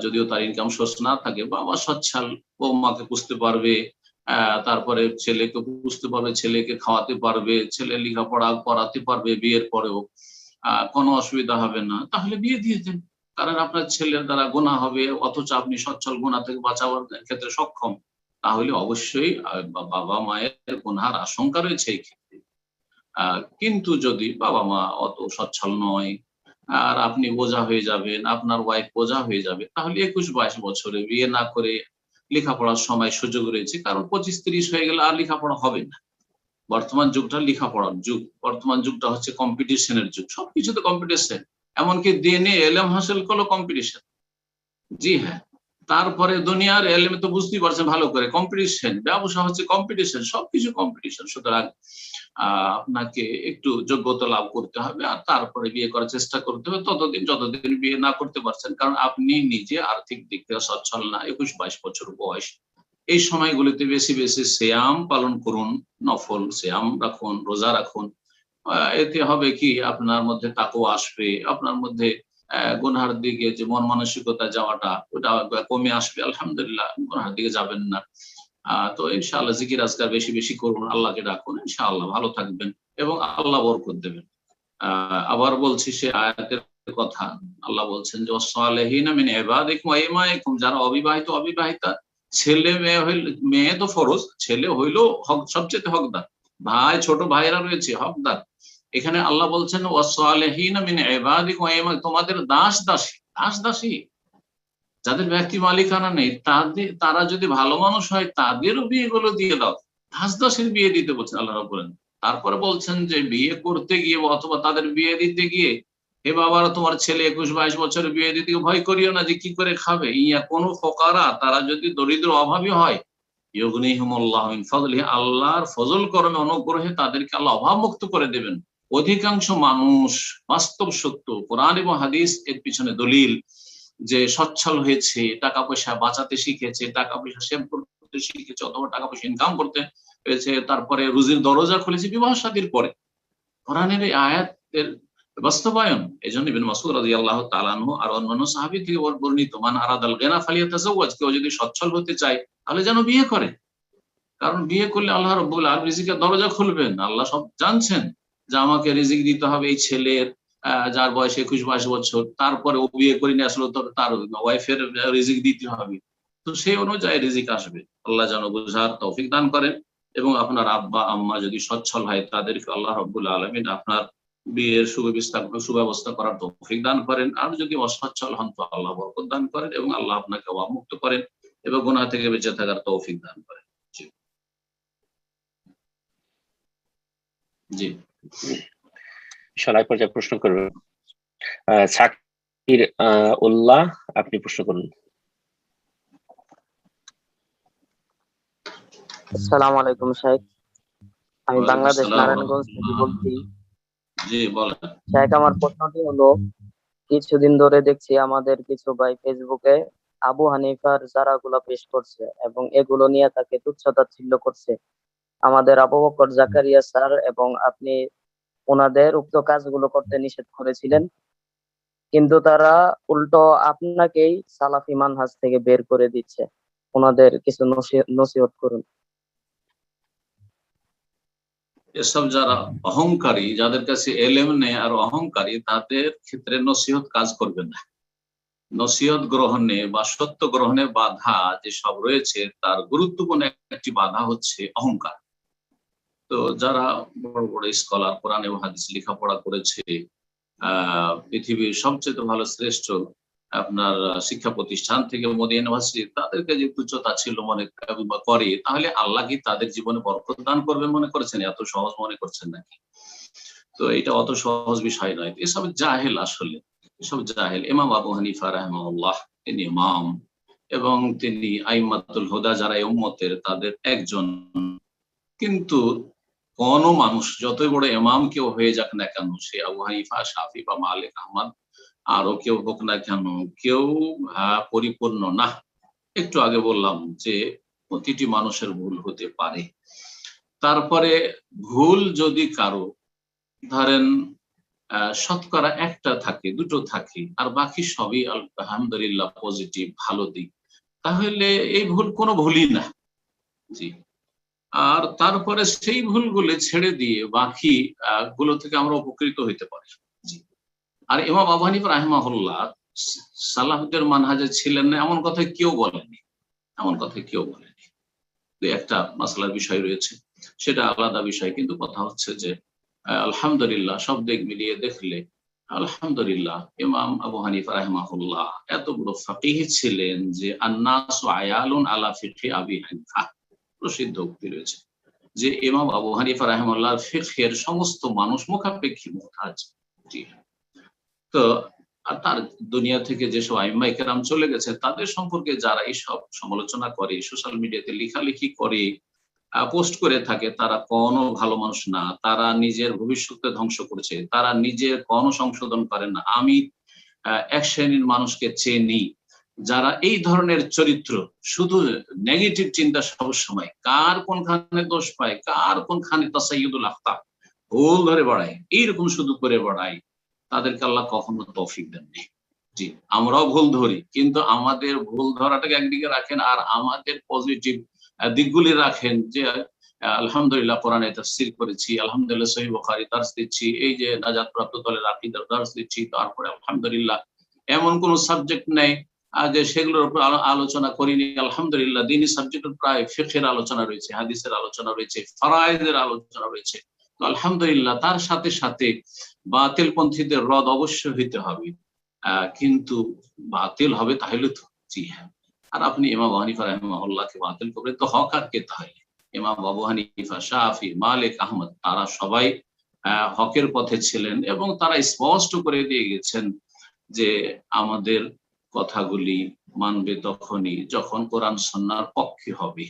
যদিও তার ইনকাম সোর্স না থাকে, বাবা সচ্ছল, বৌমাকে বুঝতে পারবে, তারপরে ছেলেকে বুঝতে পারবে, ছেলেকে খাওয়াতে পারবে, ছেলে লেখাপড়া করাতে পারবে, বিয়ের পরেও কোনো অসুবিধা হবে না, তাহলে বিয়ে দিয়ে দেন। কারণ আপনার ছেলের দ্বারা গুনাহ হবে, অথচ আপনি সচ্ছল গুনাহ থেকে বাঁচাবার ক্ষেত্রে সক্ষম, তাহলে অবশ্যই বাবা মায়ের গুনাহের আশঙ্কা রয়েছে এই ক্ষেত্রে। কিন্তু যদি বাবা মা অত সচ্ছল নয় আর আপনি বোঝা হয়ে যাবেন, আপনার ওয়াইফ বোঝা হয়ে যাবে, তাহলে 21-22 বছরে বিয়ে না করে লেখাপড়ার সময় সুযোগ রয়েছে। কারণ 25-30 হয়ে গেলে আর লেখাপড়া হবে না। বর্তমান যুগটা লেখাপড়ার যুগ, বর্তমান যুগটা হচ্ছে কম্পিটিশনের যুগ, সবকিছুতে কম্পিটিশন, এমনকি দিনে এলেম হাসিল করলো কম্পিটিশন। জি হ্যাঁ, তারপরে দুনিয়ার এলেমে তো বুঝতেই পারছেন ভালো করে কম্পিটিশন, ব্যবসা হচ্ছে কম্পিটিশন, সবকিছু কম্পিটিশন। সুতরাং আপনাকে একটু যোগ্যতা লাভ করতে হবে আর তারপরে বিয়ে করার চেষ্টা করতে হবে, যতদিন বিয়ে না করতে পারছেন। কারণ আপনি নিজে আর্থিক দিক থেকে সচ্ছল না, 21-22 বছর বয়স, এই সময়গুলিতে বেশি বেশি সিয়াম পালন করুন, নফল সিয়াম রাখুন, রোজা রাখুন। এতে হবে কি আপনার মধ্যে তাকওয়া আসবে, আপনার মধ্যে গুনহার দিকে যে মন মানসিকতা যাওয়াটা ওটা কমে আসবে। আলহামদুলিল্লাহ, গুনহার দিকে যাবেন না। তো ইনশাআল্লাহ জিকির আজকার বেশি বেশি করুন, আল্লাহকে ডাকুন, ইনশাআল্লাহ ভালো থাকবেন এবং আল্লাহ বরকত দেবেন। আবার বলছি সে আয়াতের কথা, আল্লাহ বলছেন যে ওয়াস-সালিহিনা মিন ইবাদিকুম ওয়া ইমাইকুম, যারা অবিবাহিত অবিবাহিতা, ছেলে মেয়ে তো ফরজ, ছেলে হইলো সবচেয়ে হকদার, ভাই ছোট ভাইরা রয়েছে হকদার। এখানে আল্লাহ বলছেন ওয়াস-সালিহিনা মিন ইবাদিকুম ওয়া ইমাইকুম, তোমাদের দাস দাসী যাদের ব্যক্তি মালিকানা নেই, তারা যদি ভালো মানুষ হয় তাদেরও বিয়েগুলো দিয়ে দাও। দাসের বিয়ে দিতে বলছেন আল্লাহ রাব্বুল আলামিন। তারপরে বলছেন যে বিয়ে করতে গিয়ে অথবা তাদের বিয়ে দিতে গিয়ে, হে বাবারা তোমার ছেলে 21-22 বছরের বিয়ে দিতে ভয় করিও না যে কি করে খাবে। ইয়া কোনো ফকারা, তারা যদি দরিদ্র অভাবী হয়, ইউগনিহুমুল্লাহু মিন ফাদলিহি, আল্লাহর ফজল করমে অনুগ্রহে তাদেরকে আল্লাহ অভাব মুক্ত করে দেবেন। অধিকাংশ মানুষ, বাস্তব সত্য, কোরআন এবং হাদিস এর পিছনে দলিল, যে সচ্ছল হয়েছে, টাকা পয়সা বাঁচাতে শিখেছে, টাকা পয়সা সেভ করতে শিখেছে, অথবা টাকা পয়সা ইনকাম করতে পেরেছে, তারপরে রুজির দরজা খুলেছে বিবাহ শাদীর পরে। কোরআনের এই আয়াতের বাস্তবায়ন। এই জন্য ইবনে মাসউদ রাদিয়াল্লাহু তাআলা আনহু আর অন্যান্য সাহাবী থেকে বর্ণিত, মান আরাদাল গিনা ফালিয়াতাজাওয়াজ, কেউ যদি সচ্ছল হতে চায় তাহলে যেন বিয়ে করে। কারণ বিয়ে করলে আল্লাহ রাব্বুল আলামিন রিজিকের দরজা খুলবেন, আল্লাহ সব জানছেন। যে আমাকে রিজিক দিতে হবে এই ছেলের যার বয়স 21-22 বছর, তারপরে ও বিয়ে করে নিয়ে আসলো, তবে তার ওয়াইফের রিজিক দিতে হবে। তো সেই অনুযায়ী রিজিক আসবে। আল্লাহ যেন বুঝার তৌফিক দান করেন, এবং আপনার আব্বা আম্মা যদি সচ্ছল হয় তাদেরকে আল্লাহ রাব্বুল আলামিন আপনার বিয়ের সুব্যবস্থা করার তৌফিক দান করেন। আর যদি অসচ্ছল হন তো আল্লাহ বরকত দান করেন, এবং আল্লাহ আপনাকে অবমুক্ত করেন এবং গুনাহ থেকে বেঁচে থাকার তৌফিক দান করেন। জি ইনশাআল্লাহ পর্যায়ে প্রশ্ন করবেন সাকির উল্লাহ, আপনি প্রশ্ন করুন। আসসালামু আলাইকুম শাইখ, আমি বাংলাদেশ নারায়ণগঞ্জ থেকে বলছি। জি বলেন। শাইখ, আমার প্রশ্নটি হলো, কিছুদিন ধরে দেখছি আমাদের কিছু ভাই ফেসবুকে আবু হানিফার যারাগুলা পেশ করছে এবং এগুলো নিয়ে তাকে তুচ্ছ-তাচ্ছিল্য করছে। আমাদের আবু বকর জাকারিয়া স্যার এবং আপনি ওনাদের উক্ত কাজগুলো করতে নিষেধ করেছিলেন, কিন্তু তারা উল্টো আপনাকেই সালাফি মানহাজ থেকে বের করে দিচ্ছে। ওনাদের কিছু নসিহত করুন। এসব যারা অহংকারী, যাদের কাছে এলেম নেই আর অহংকারী, তাদের ক্ষেত্রে নসিহত কাজ করবে না। নসিহত গ্রহণে বা সত্য গ্রহণে বাধা যে সব রয়েছে, তার গুরুত্বপূর্ণ একটি বাধা হচ্ছে অহংকার। তো যারা বড় বড় স্কলার, কোরআন এবং হাদিস লেখাপড়া করেছে, পৃথিবীর সবচেয়ে ভালো শ্রেষ্ঠ আপনার শিক্ষা প্রতিষ্ঠান থেকে মোদি ইউনিভার্সিটি, তাদেরকে যে তুচ্ছ-তাচ্ছিল্য মনে করে, তাহলে আল্লাহ কি তাদের জীবনে বরকত দান করবেন মনে করেছেন? এত সহজ মনে করছেন নাকি? তো এটা অত সহজ বিষয় নয়। এসব জাহেল, আসলে এসব জাহেল। ইমাম আবু হানিফা রাহিমাহুল্লাহ, তিনি ইমাম এবং তিনি আইম্মাতুল হুদা, যারা এই উম্মতের তাদের একজন। কিন্তু কোন মানুষ যতই বড় ইমাম কেউ হয়ে যাক না কেন, সে আবু হানিফা, শাফি বা মালিক, আহমদ আরো কেউ হোক না কেন, কেউ পরিপূর্ণ না। একটু আগে বললাম যে প্রতিটি মানুষের ভুল হতে পারে। তারপরে ভুল যদি কারো ধরেন শতকরা একটা থাকে, দুটো থাকে, আর বাকি সবই আলহামদুলিল্লাহ পজিটিভ, ভালো দিক, তাহলে এই ভুল কোনো ভুলই না। জি। আর তারপরে সেই ভুলগুলো ছেড়ে দিয়ে বাকি গুলো থেকে আমরা উপকৃত হইতে পারি। জি। আর ইমাম আবু হানিফা রাহিমাহুল্লাহ সালাফদের মানহাজে ছিলেন না এমন কথা কেউ বলেনি, এমন কথা কেউ বলেনি। একটা মাসলার বিষয় রয়েছে, সেটা আলাদা বিষয়। কিন্তু কথা হচ্ছে যে আলহামদুলিল্লাহ সব দিক মিলিয়ে দেখলে আলহামদুলিল্লাহ ইমাম আবু হানিফা রাহিমাহুল্লাহ এত বড় ফাকিহ ছিলেন যে আন্নাসু আয়ালুন আলা ফিকহি আবি হানিফা, প্রসিদ্ধ উক্তি রয়েছে যে ইমাম আবু হানিফা রাহিমাহুল্লাহর ফিকহের সমস্ত মানুষ মুখাপেক্ষী মুহতাজ। জি। তো আর তার দুনিয়া থেকে যেসব আইম্মায়ে কেরাম চলে গেছে, তাদের সম্পর্কে যারা এইসব সমালোচনা করে, সোশ্যাল মিডিয়াতে লেখালেখি করে, পোস্ট করে থাকে, তারা কোনো ভালো মানুষ না। তারা নিজের ভবিষ্যৎকে ধ্বংস করেছে, তারা নিজের কোনো সংশোধন করে না। আমি এক শ্রেণীর মানুষকে চিনি যারা এই ধরনের চরিত্র, শুধু নেগেটিভ চিন্তা সবসময়, কার কোনখানে দোষ পায়, কার কোনখানে তাসাইয়ুদুল আখতা, ভুল ধরে বেড়ায়, এইরকম শুধু করে বেড়ায়, তাদেরকে আল্লাহ কখনো তৌফিক দেননি। জি, আমরাও ভুল ধরি, কিন্তু আমাদের ভুল ধরাটাকে একদিকে রাখেন আর আমাদের পজিটিভ দিকগুলি রাখেন। যে আলহামদুলিল্লাহ কোরআনে তাফসীর করেছি, আলহামদুলিল্লাহ সহিহ বুখারী দার্স দিচ্ছি, এই যে নাজাত প্রাপ্ত দলের আকীদার দার্স দিচ্ছি, তারপরে আলহামদুলিল্লাহ এমন কোন সাবজেক্ট নেই যে সেগুলোর উপর আলোচনা করিনি। আলহামদুলিল্লাহ দ্বীনি সাবজেক্টের প্রায় ফিকহের আলোচনা রয়েছে, হাদিসের আলোচনা রয়েছে, ফারায়েদের আলোচনা রয়েছে। তো আলহামদুলিল্লাহ তার সাথে সাথে বাতিলপন্থীদের রদ অবশ্যই হইতে হবে, কিন্তু বাতিল হবে তাহলে তো। জি হ্যাঁ। আর আপনি ইমাম আবু হানিফা রাহিমাহুল্লাহকে বাতিল করবেন তো হক আর কে? তাহলে ইমাম আবু হানিফা, শাফি, মালিক, আহমদ, তারা সবাই হকের পথে ছিলেন এবং তারা স্পষ্ট করে দিয়ে গেছেন যে আমাদের কথাগুলি মানবে তখনই যখন কোরআন সুন্নাহর পক্ষে হবে।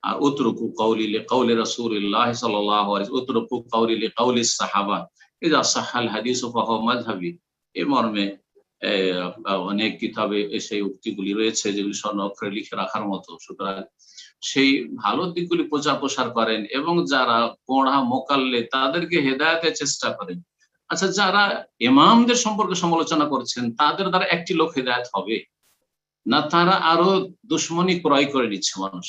আর উতরুকু কাউলি লিকাউলি রাসূলিল্লাহ সাল্লাল্লাহু আলাইহি ওয়াসাল্লাম, উতরুকু কাউলি লিকাউলি সাহাবা ইযা সাহাল হাদিসু ফাহুয়া মাযহাবি। এই মর্মে অনেক কিতাবে সেই উক্তিগুলি রয়েছে যেগুলি স্বর্ণ অক্ষরে লিখে রাখার মতো। সুতরাং সেই ভালো দিকগুলি প্রচার প্রসার করেন এবং যারা পড়া মোকাল্লে তাদেরকে হেদায়েতের চেষ্টা করেন। আচ্ছা, যারা ইমামদের সম্পর্কে সমালোচনা করছেন তাদের দ্বারা একটি লোক হেদায়েত হবে না? তারা আরো দুশ্মনী ক্রয় করে নিচ্ছে মানুষ,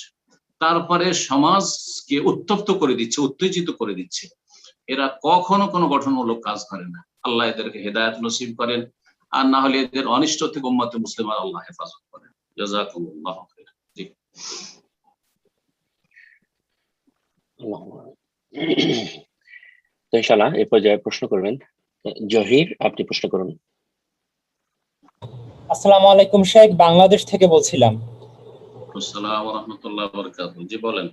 তারপরে সমাজকে উত্তপ্ত করে দিচ্ছে, উত্তেজিত করে দিচ্ছে। এরা কখনো কোনো গঠনমূলক কাজ করে না। আল্লাহ এদেরকে হেদায়েত নসিব করেন, আর না হলে এদের অনিষ্ট থেকে উম্মতে মুসলিমা আল্লাহ হেফাজত করেন। জাযাকুমুল্লাহু খাইরান। জি। তো ইনশাআল্লাহ এই পর্যায়ে প্রশ্ন করবেন জহির, আপনি প্রশ্ন করুন। আসসালামু আলাইকুম শেখ, বাংলাদেশ থেকে বলছিলাম। আসসালামু আলাইকুম ওয়া রাহমাতুল্লাহি ওয়া বারাকাতুহু। জি বলেন।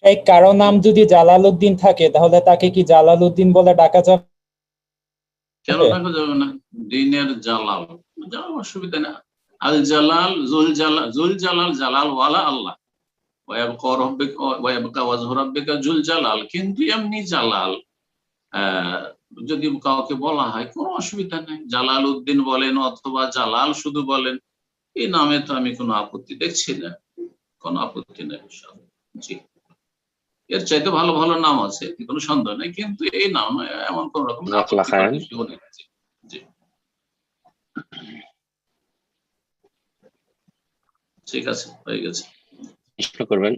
শেখ, কারো নাম যদি জালালউদ্দিন থাকে তাহলে তাকে কি জালালউদ্দিন বলে ডাকা যাবে? কেন ডাকা যাবে না? দিনের জালাল, অসুবিধা না। আল জালাল, জুল জালাল, জুল জালাল, জালাল ওয়ালা আল্লাহ। ওয়ায়াবকা রাব্বিকা ওয়ায়াবকা ওয়াজহু রাব্বিকা জুল জালাল। কিন্তু এমনি জালাল যদি কাউকে বলা হয় কোনো অসুবিধা নেই। জালাল উদ্দিন বলেন অথবা জালাল শুধু বলেন, এই নামে তো আমি কোনো আপত্তি দেখছি না, কোনো আপত্তি নেই। জি, এর চাইতে ভালো ভালো নাম আছে, কোনো সন্দেহ নেই, কিন্তু এই নাম এমন কোন রকম জি, ঠিক আছে, হয়ে গেছে। প্রশ্ন করবেন।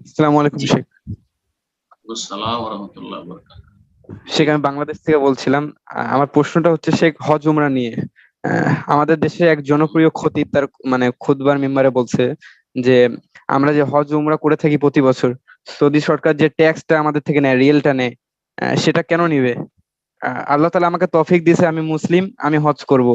আসসালামু আলাইকুম শেখ। আসসালামু ওয়া রাহমাতুল্লাহি ওয়া বারাকাতুহু। শেখ, আমি বাংলাদেশ থেকে বলছিলাম। আমার প্রশ্নটা হচ্ছে শেখ, হজ উমরা নিয়ে। আমাদের দেশে এক জনপ্রিয় খতিব তার মানে খুতবার মিম্বারে বলছে যে আমরা যে হজ উমরা করে থাকি প্রতি বছর, সৌদি সরকার যে ট্যাক্সটা আমাদের থেকে নেয়, রিয়েলটা নেয়, সেটা কেন নিবে? আল্লাহ তাআলা আমাকে তৌফিক দিয়েছে, আমি মুসলিম, আমি হজ করব,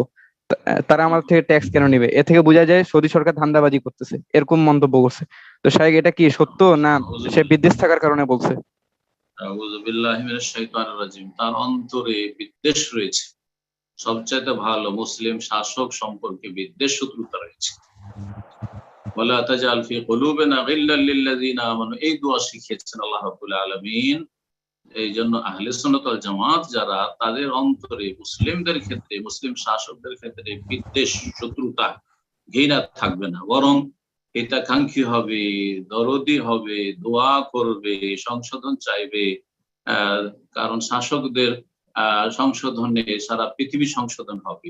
তারা আমার থেকে ট্যাক্স কেন নিবে? এ থেকে বোঝা যায় সৌদি সরকার ধান্দাবাজি করতেছে, এরকম মন্তব্য করছে। তো শাইখ, এটা কি সত্য না সে বিদ্বেষ থাকার কারণে বলছে? আউযু বিল্লাহি মিনাশ শাইতানির রাজিম। তার অন্তরে বিদ্বেষ রয়েছে। সবচাইতে ভালো মুসলিম শাসক সম্পর্কে বিদ্বেষ, শত্রুতা রয়েছে। ওয়ালা তাজাল ফি কুলুবিনা গিল্লাল লিল্লাযিনা আমানু, এই দোয়া শিখিয়েছেন আল্লাহ রাব্বুল আলামিন। এই জন্য আহলে সুন্নাত ওয়াল জামাত যারা, তাদের অন্তরে মুসলিমদের ক্ষেত্রে, মুসলিম শাসকদের ক্ষেত্রে বিদ্বেষ, শত্রুতা, ঘৃণা থাকবে না, বরং হিতাকাঙ্ক্ষী হবে, দরদি হবে, দোয়া করবে, সংশোধন চাইবে। কারণ শাসকদের সংশোধনে সারা পৃথিবী সংশোধন হবে,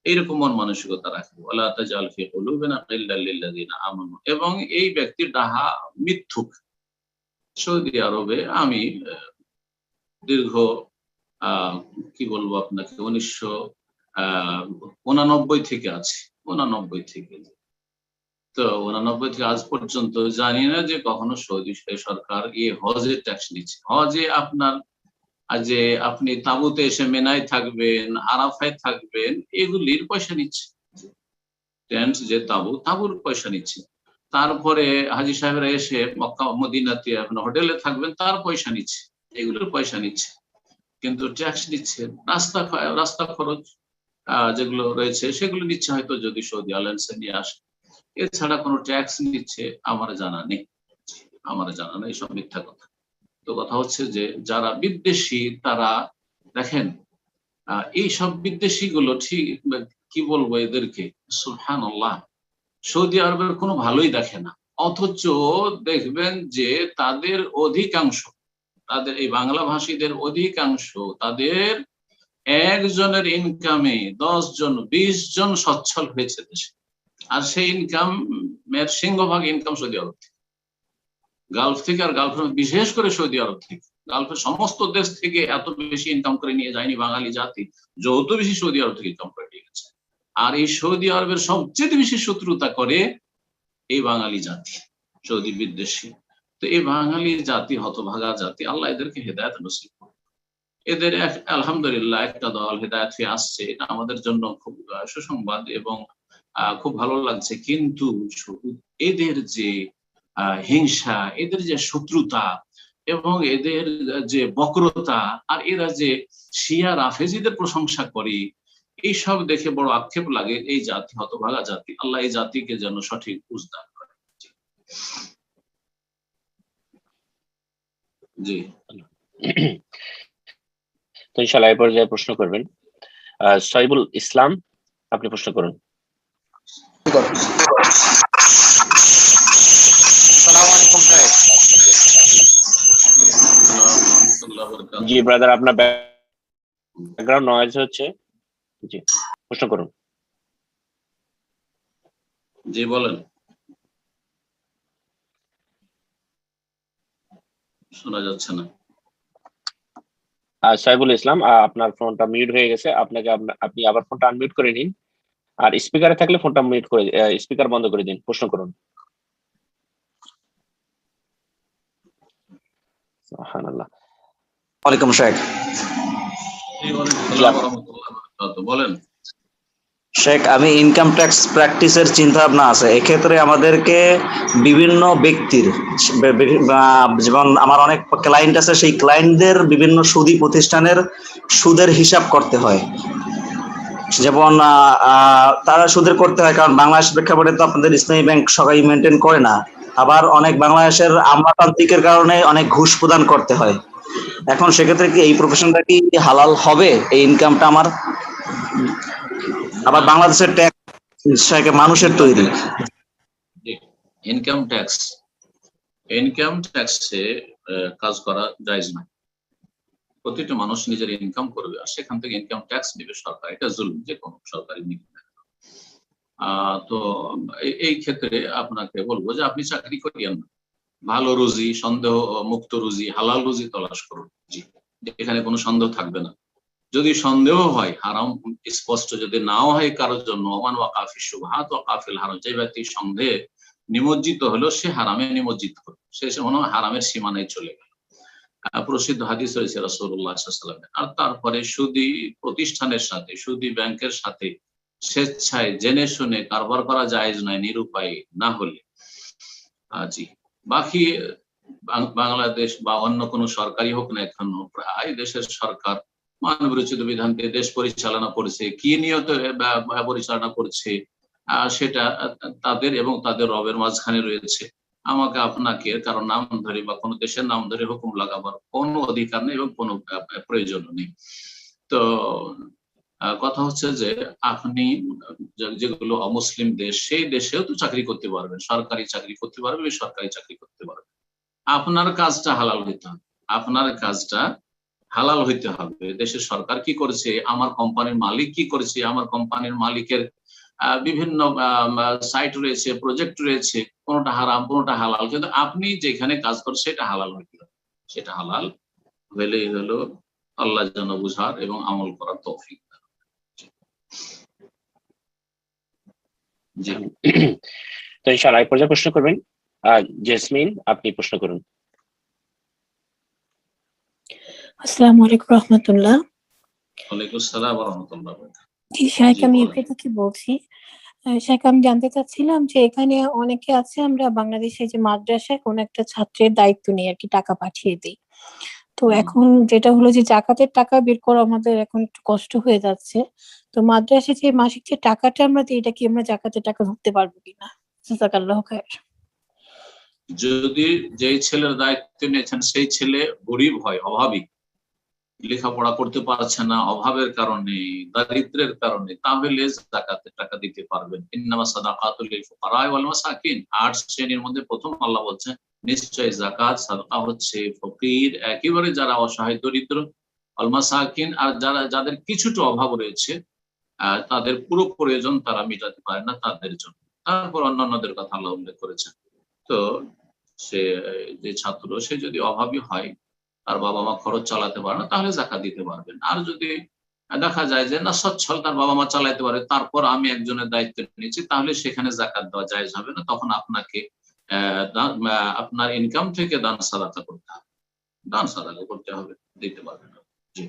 এইরকম মন মানসিকতা রাখবে। ওয়ালা তাজাল ফি কুলুবিনা গিল্লাল লিল্লাযিনা আমানু। এবং এই ব্যক্তি ডাহা, মিথ্যুক। সৌদি আরবে আমি দীর্ঘ কি বলবো আপনাকে, 1989 থেকে আছি, 89 থেকে। তো 89 থেকে আজ পর্যন্ত জানি না যে কখনো সৌদি সরকার হজের ট্যাক্স নিচ্ছে। হজে আপনার যে আপনি তাঁবুতে এসে মেনায় থাকবেন, আরাফায় থাকবেন, এগুলির পয়সা নিচ্ছে। টেন্ট যে তাঁবুর পয়সা নিচ্ছে। তারপরে হাজী সাহেবরা এসে মক্কা মদিনাতে হোটেলে থাকবেন, তার পয়সা নিচ্ছে, এগুলোর পয়সা নিচ্ছে। কিন্তু ট্যাক্স নিচ্ছে রাস্তা খরচ যেগুলো রয়েছে সেগুলো নিচ্ছে হয়তো, যদি সৌদি আলায়েন্সে নিয়ে আসে। এছাড়া কোনো ট্যাক্স নিচ্ছে আমার জানা নেই, আমার জানা নেই, সব মিথ্যা কথা। তো কথা হচ্ছে যে যারা বিদ্বেষী তারা, দেখেন এই সব বিদ্বেষী গুলো, ঠিক কি বলবো এদেরকে, সুবহানাল্লাহ, সৌদি আরবের কোনো ভালোই দেখে না। অথচ দেখবেন যে তাদের অধিকাংশ, তাদের এই বাংলা ভাষীদের অধিকাংশ, তাদের একজনের ইনকামে 10 জন 20 জন সচ্ছল হয়েছে দেশে। আর সেই ইনকামের সিংহভাগ ইনকাম সৌদি আরব থেকে, গালফ থেকে, আর গালফের বিশেষ করে সৌদি আরব থেকে। গালফের সমস্ত দেশ থেকে এত বেশি ইনকাম করে নিয়ে যায়নি বাঙালি জাতি, যত বেশি সৌদি আরব থেকে ইনকাম করে নিয়ে গেছে। আর এই সৌদি আরবের সবচেয়ে বেশি শত্রুতা করে এই বাঙালি জাতি, সৌদি বিদ্বেষী। তো এই বাঙালি জাতি, হতভাগা জাতি, আল্লাহ এদেরকে হেদায়েত নসিব করুন। এদের আলহামদুলিল্লাহ একটা দল হেদায়েত হয়ে আসছে, এটা আমাদের জন্য খুব সুসংবাদ এবং খুব ভালো লাগছে। কিন্তু এদের যে হিংসা, এদের যে শত্রুতা এবং এদের যে বক্রতা, আর এরা যে শিয়া রাফেজিদের প্রশংসা করে, এইসব দেখে বড় আক্ষেপ লাগে। এই জাতি হতভাগা জাতি, আল্লাহ এই জাতিকে যেন সঠিক বুঝ দান করে। জি, তো ইনশাআল্লাহ এই পর্যায়ে প্রশ্ন করবেন সাইবুল ইসলাম, আপনি প্রশ্ন করুন। জি ব্রাদার, আপনার ব্যাকগ্রাউন্ড নয়েজ হচ্ছে। জি, প্রশ্ন করুন। জি বলেন। শোনা যাচ্ছে না। সাইবুল ইসলাম, আপনার ফোনটা মিউট হয়ে গেছে, আপনাকে আপনি আবার ফোনটা আনমিউট করে নিন, আর স্পিকারে থাকলে ফোনটা মিউট করে স্পিকার বন্ধ করে দিন, প্রশ্ন করুন। সুবহানাল্লাহ। ওয়ালাইকুম শেখ। বলেন। শেখ, আমি ইনকাম ট্যাক্স প্র্যাকটিসের চিন্তা ভাবনা আছে, এক্ষেত্রে আমাদেরকে বিভিন্ন ব্যক্তির যেমন আমার অনেক ক্লায়েন্ট আছে, সেই ক্লায়েন্টদের বিভিন্ন সুদী প্রতিষ্ঠানের সুদের হিসাব করতে হয়। যেমন তারা সুদের করতে হয় কারণ বাংলাদেশ প্রেক্ষাপটে তো আপনাদের ইসলামী ব্যাংক সবাই মেনটেন করে না, আবার অনেক বাংলাদেশের আমলাতান্ত্রিকের কারণে অনেক ঘুষ প্রদান করতে হয়। এখন সেক্ষেত্রে কি এই প্রফেশনটা কি হালাল হবে, এই ইনকামটা আমার? আবার বাংলাদেশের ট্যাক্স মানুষের তৈরি ইনকাম ট্যাক্সে কাজ করা জায়েজ না। প্রতিটা মানুষ নিজের ইনকাম করবে আর সেখান থেকে ইনকাম ট্যাক্স নেবে সরকার, এটা জুলুম, যে কোনো সরকারি নিবে। তো এই ক্ষেত্রে আপনাকে বলবো যে আপনি চাকরি করিয়েন না, ভালো রুজি, সন্দেহ মুক্ত রুজি, হালাল রুজি তলাশ করুন। জি, এখানে কোনো সন্দেহ থাকবে না। যদি সন্দেহ হয়, হারাম স্পষ্ট যদি নাও হয় কারোর জন্য, ওমান ওয়াকাফি শুবহাত ওয়াকাফিল হারাম, যে ব্যক্তি সন্দেহে নিমজ্জিত হলো সে হারামে নিমজ্জিত হলো, সে হারামের সীমানায় চলে গেল। প্রসিদ্ধ হাদিস রয়েছে রাসূলুল্লাহ সাল্লাল্লাহু আলাইহি ওয়াসাল্লামের। আর তারপরে সুদী প্রতিষ্ঠানের সাথে, সুদী ব্যাংকের সাথে স্বেচ্ছায় জেনে শুনে কারবার করা জায়েজ নয়, নিরুপায় না হলে। জি, বাকি বাংলাদেশ বা অন্য কোনো সরকারি হোক না কেন, প্রায় দেশের সরকার মানবরচিত বিধান দিয়ে দেশ পরিচালনা করছে, কি নিয়ত পরিচালনা করছে সেটা তাদের এবং তাদের রবের মাঝখানে রয়েছে। আমাকে আপনাকে কারো নাম ধরে বা কোনো দেশের নাম ধরে হুকুম লাগাবার কোনো অধিকার নেই এবং কোনো প্রয়োজন নেই। তো কথা হচ্ছে যে আপনি যেগুলো অমুসলিম দেশ, সেই দেশেও তো চাকরি করতে পারবেন, সরকারি চাকরি করতে পারবেন, বেসরকারি চাকরি করতে পারবেন। আপনার কাজটা হালাল হইতে হবে, আপনার কাজটা হালাল হইতে হবে। দেশের সরকার কি করেছে, আমার কোম্পানির মালিক কি করেছে, আমার কোম্পানির মালিকের বিভিন্ন সাইট রয়েছে, প্রজেক্ট রয়েছে, কোনটা হারাম কোনটা হালাল, কিন্তু আপনি যেখানে কাজ করছেন সেটা হালাল হইতে হবে। সেটা হালাল হলেই হলো আল্লাহ যেন বুঝার এবং আমল করার তৌফিক। জি, তো ইনশাআল্লাহ এই পর্যায়ে প্রশ্ন করবেন জেসমিন, আপনি প্রশ্ন করুন। আসসালামু আলাইকুম রাহমাতুল্লাহ। ওয়ালাইকুম আসসালাম ওয়া রাহমাতুল্লাহ। জি শাইখ, আমি ইউকে থেকে বলছি। শাইখ, আমি জানতে চাচ্ছিলাম যে এখানে অনেকে আছে, আমরা বাংলাদেশে যে মাদ্রাসায় কোন একটা ছাত্রের দায়িত্ব নিয়ে আর কি টাকা পাঠিয়ে দিই। তো এখন যেটা হলো যে জাকাতের টাকা বের করা আমাদের এখন একটু কষ্ট হয়ে যাচ্ছে। তো মাদ্রাসায় যে মাসিক যে টাকাটা আমরা দিই, এটা কি আমরা জাকাতের টাকা ধরতে পারবো কিনা? জাযাকাল্লাহু খায়র। যদি যেই ছেলের দায়িত্ব নিয়েছেন সেই ছেলে গরিব হয়, অভাবী, লেখাপড়া করতে পারছে না অভাবের কারণে, দারিদ্রের কারণে, তাহলে যাকাতের টাকা দিতে পারবেন। ইন্নামা সাদাকাতুল লিল ফুকারা ওয়াল মাসাকিন, 8 শ্রেণীর মধ্যে প্রথম আল্লাহ বলছেন নিশ্চয় যাকাত সাদাকা হচ্ছে ফকির, একেবারে যারা অসহায় দরিদ্র, ওয়াল মাসাকিন, আর যাদের কিছুটা অভাব রয়েছে, তাদের পুরো প্রয়োজন তারা মেটাতে পারে না, তাদের জন্য। তারপর অন্যান্যদের কথা আল্লাহ উল্লেখ করেছেন। তো সে যে ছাত্র, সে যদি অভাবী হয়, তার বাবা মা খরচ চালাতে পারে না, তাহলে যাকাত দিতে পারবেন। আর যদি দেখা যায় যে না, সচ্ছল, তার বাবা মা চালাতে পারে, তারপর আমি একজনের দায়িত্ব নিয়েছি, তাহলে সেখানে যাকাত দেওয়া জায়েজ হবে না। তখন আপনাকে আপনার ইনকাম থেকে দান সাদাকা করতে হবে, দান সাদাকা করতে হবে, দিতে পারবেন। জি,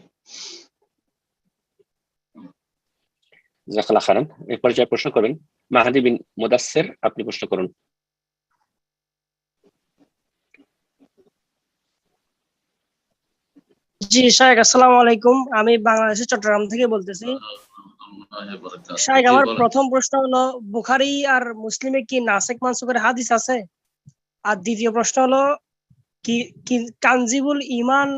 জাযাকাল্লাহু খাইরান। এই পর্যায়ে প্রশ্ন করবেন মাহাদি বিন মুদাসসির, আপনি প্রশ্ন করুন। জি শাইখ, আসসালামু আলাইকুম। আমি বাংলাদেশের চট্টগ্রাম থেকে বলতেছি। শাইখ, আমার প্রথম প্রশ্ন হলো, বুখারী আর মুসলিমে কি নাসিখ মানসুখের হাদিস আছে? আর দ্বিতীয় প্রশ্ন হলো, কি কানজিবুল ঈমান,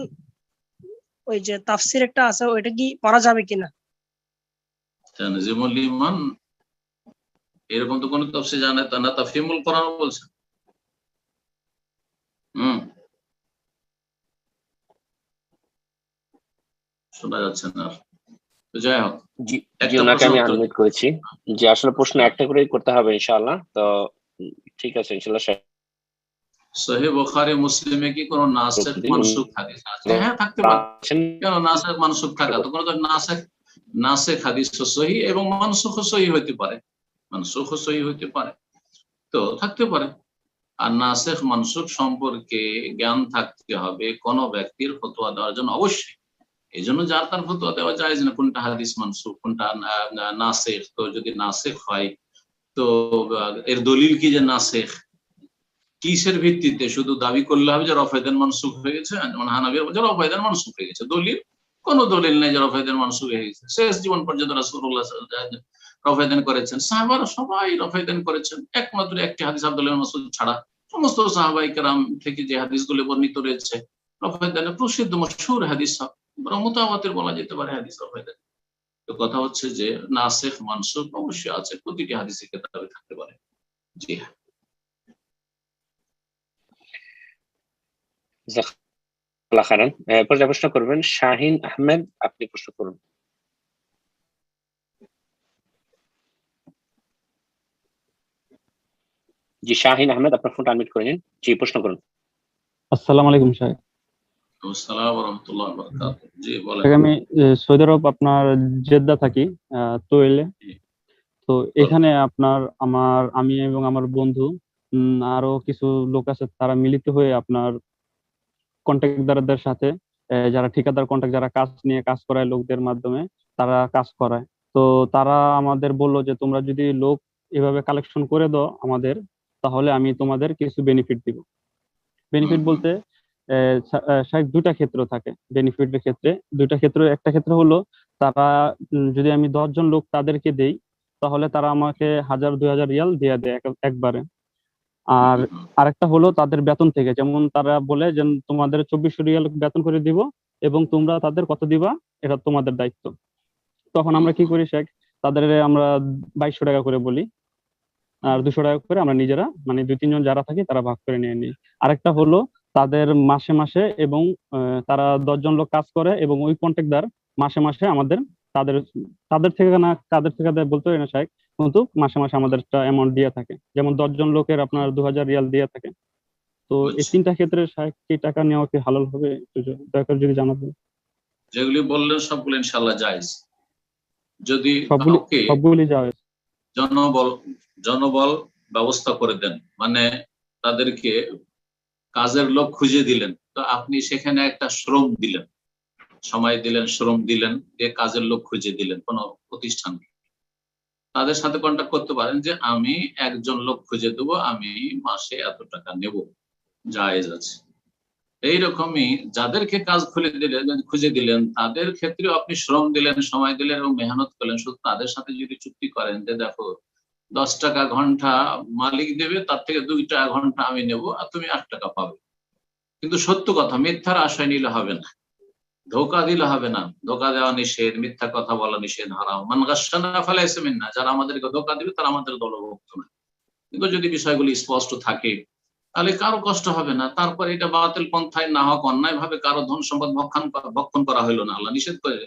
ওই যে তাফসীর একটা আছে, ওইটা কি পড়া যাবে কিনা? কানজিবুল ঈমান এরকম তো কোনো তাফসীর জানা না, তাফহিমুল কোরআন বলছে। শোনা যাচ্ছে না। যাই হোক, ওনাকে আমি আনমিউট করেছি। যে আসলে প্রশ্ন একটা করেই করতে হবে ইনশাআল্লাহ। তো ঠিক আছে ইনশাআল্লাহ। সহিহ বুখারী মুসলিমে কি কোনো নাসিখ মানসুখ হাদিস আছে? হ্যাঁ, থাকতে পারে। কেন নাসিখ মানসুখ থাকা তো কোনো নাসিখ হাদিস সহিহ এবং মানসুখ সহিহ হতে পারে, মানসুখ সহিহ হতে পারে, তো থাকতে পারে। আর নাসিখ মানসুখ সম্পর্কে জ্ঞান থাকতে হবে কোন ব্যক্তির ফতোয়া দেওয়ার জন্য অবশ্যই। এই জন্য যার তার ফতোয়া দেওয়া জায়েজ না, কোনটা হাদিস মানসুখ কোনটা নাসিখ। তো যদি নাসিখ হয় তো এর দলিল কি যে নাসিখ, কিসের ভিত্তিতে? শুধু দাবি করলে হবে যে রফায়দান মানসুখ হয়ে গেছে, যেমন হানাফিরা বলে রফায়দান মানসুখ হয়ে গেছে, দলিল কোন দলিল নেই যে রফায়দান মানসুখ হয়ে গেছে। শেষ জীবন পর্যন্ত রাসূলুল্লাহ রফায়দান করেছেন, সাহাবারা সবাই রফায়দান করেছেন, একমাত্র একটি হাদিস আব্দুল্লাহ ইবনে মাসউদ ছাড়া সমস্ত সাহাবায়ে কেরাম থেকে যে হাদিসগুলো বর্ণিত রয়েছে রফায়দানের প্রসিদ্ধ মশহুর হাদিস, বরং মুতাওয়াতির বলা যেতে পারে হাদিস রফায়দান। তো কথা হচ্ছে যে নাসিখ মানসুখ অবশ্যই আছে, প্রতিটি হাদিসে কিতাবে থাকতে পারে। জি হ্যাঁ। জাযাকাল্লাহ খাইরান। এরপর যে প্রশ্ন করবেন শাহিন আহমেদ, আপনি প্রশ্ন করুন। জি শাহিন আহমেদ, আপনার ফোনটা আনমিউট করে নিন। জি প্রশ্ন করুন। আসসালামু আলাইকুম শাহেখ। আসসালামু আলাইকুম ওয়া রাহমাতুল্লাহি ওয়া বারাকাতুহু। জি বলেন। আমি সৌদি আরব আপনার জেদ্দা থাকি, তোয়েলে। তো এখানে আপনার আমি এবং আমার বন্ধু আরো কিছু লোক আছে, তারা মিলিত হয়ে আপনার কন্ট্রাক্টরদের সাথে, যারা ঠিকাদার কন্ট্রাক্ট, যারা কাজ নিয়ে কাজ করায় লোকদের মাধ্যমে তারা কাজ করায়। তো তারা আমাদের বললো যে তোমরা যদি লোক এভাবে কালেকশন করে দাও আমাদের, তাহলে আমি তোমাদের কিছু বেনিফিট দিব। বেনিফিট বলতে শায়খ দুইটা ক্ষেত্র থাকে বেনিফিটের ক্ষেত্রে, দুইটা ক্ষেত্র। একটা ক্ষেত্র হলো তারা যদি আমি 10 জন লোক তাদেরকে দেই, তাহলে তারা আমাকে 1000-2000 রিয়াল দিয়ে দেয় একবারে। আর আরেকটা হলো তাদের বেতন থেকে, যেমন তারা বলে যে তোমাদের 2400 রিয়াল বেতন করে দিব এবং তোমরা তাদের কত দিবা এটা তোমাদের দায়িত্ব। তখন আমরা কি করি শেখ, তাদের আমরা 2200 টাকা করে বলি, আর 200 টাকা করে আমরা নিজেরা মানে 2-3 জন যারা থাকি তারা ভাগ করে নিয়ে নিই। আরেকটা হলো তাদের মাসে মাসে, এবং তারা 10 জন লোক কাজ করে এবং ওই কন্ট্রাক্টর মাসে মাসে আমাদের তাদের থেকে দেয় বলতে পারি না শাহেখ, কিন্তু মাসে মাসে আমাদের একটা অ্যামাউন্ট দিয়ে থাকে। যেমন 10 জন লোকের আপনার 2000 রিয়াল দিয়ে থাকে। তো এই তিনটা ক্ষেত্রে শাহেখ কি টাকা নেওয়া কি হালাল হবে, দয়া করে যদি জানাবেন। যেগুলি বললেন সবগুলো ইনশাআল্লাহ জায়েজ। যদি সবগুলি জায়েজ। জনবল ব্যবস্থা করে দেন, মানে তাদেরকে কাজের লোক খুঁজে দিলেন, তো আপনি সেখানে একটা শ্রম দিলেন, সময় দিলেন, শ্রম দিলেন, যে কাজের লোক খুঁজে দিলেন কোন প্রতিষ্ঠানকে। তাদের সাথে কন্ট্যাক্ট করতে পারেন যে আমি একজন লোক খুঁজে দেবো, আমি মাসে এত টাকা নেব, জায়েজ আছে। এইরকমই যাদেরকে কাজ খুঁজে দিলেন তাদের ক্ষেত্রেও আপনি শ্রম দিলেন, সময় দিলেন এবং মেহনত করলেন। শুধু তাদের সাথে যদি চুক্তি করেন যে দেখো 10 টাকা ঘন্টা মালিক দেবে, তার থেকে 2 টাকা ঘন্টা আমি নেব, আর তুমি 8 টাকা পাবে। কিন্তু সত্য কথা, মিথ্যার আশায় নিলে হবে না, ধোকা দিলে হবে না। ধোকা দেওয়া নিষেধ, মিথ্যা কথা বলা নিষেধ, হারাম। মান গাশশানা ফালাইসা মিন্না, যারা আমাদেরকে ধোকা দিবে তারা আমাদের দলভুক্ত না। কিন্তু যদি বিষয়গুলি স্পষ্ট থাকে তাহলে কারো কষ্ট হবে না। তারপর এটা বাতিল পন্থায় না হোক, অন্যায় ভাবে কারো ধন সম্পদ ভক্ষণ করা হইলো না। আল্লাহ নিষেধ করে,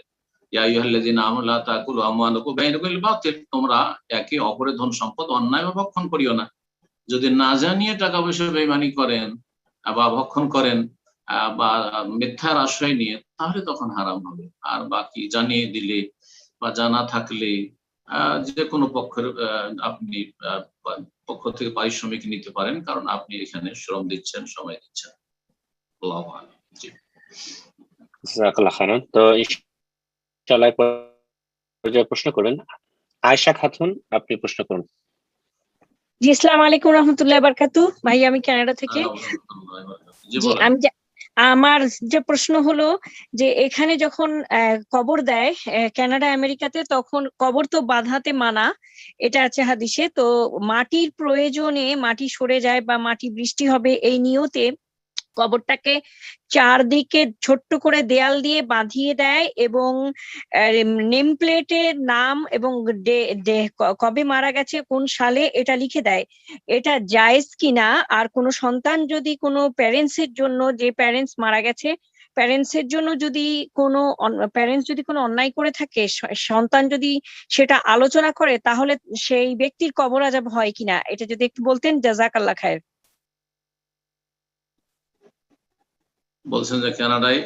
ইয়া আইয়ুহাল্লাযীনা আমানু লা তাকুলু আমওয়ালাকুম বাইনাকুম বিল বাতিল, তোমরা একে অপরের ধন সম্পদ অন্যায়ভাবে ভক্ষণ করিও না। যদি না জানিয়ে টাকা পয়সা বেইমানি করেন বা ভক্ষণ করেন বা মিথ্যার আশ্রয় নিয়ে, তাহলে তখন হারাম হবে। আর বাকি জানিয়ে দিলে বা জানা থাকলে যে কোনো পক্ষের আপনি পক্ষ থেকে পারিশ্রমিক নিতে পারেন, কারণ আপনি এখানে শ্রম দিচ্ছেন, সময় দিচ্ছেন। আল্লাহু আ'লাম। জি জাযাকাল্লাহ খাইরান। তো ইনশাআল্লাহ প্রশ্ন করবেন আয়েশা খাতুন, আপনি প্রশ্ন করুন। জি আসসালামু আলাইকুম রাহমাতুল্লাহি ওয়া বারাকাতুহু। ভাই আমি কানাডা থেকে। জি আমার যে প্রশ্ন হলো যে এখানে যখন কবর দেয় কানাডা আমেরিকাতে, তখন কবর তো বাঁধাতে মানা, এটা আছে হাদিসে। তো মাটির প্রয়োজনে মাটি সরে যায় বা মাটি বৃষ্টি হবে এই নিয়তে কবরটাকে চারদিকে ছোট্ট করে দেয়াল দিয়ে বাঁধিয়ে দেয় এবং নেম প্লেটের নাম এবং কবে মারা গেছে, কোন সালে, এটা লিখে দেয়। এটা জায়েজ কিনা? আর কোনো সন্তান যদি কোনো প্যারেন্টসের জন্য, যে প্যারেন্টস মারা গেছে প্যারেন্টসের জন্য যদি কোনো অন্যায় করে থাকে, সন্তান যদি সেটা আলোচনা করে, তাহলে সেই ব্যক্তির কবর আযাব হয় কিনা, এটা যদি একটু বলতেন। জাযাকাল্লাহ খায়ের। বলছেন যে কানাডায়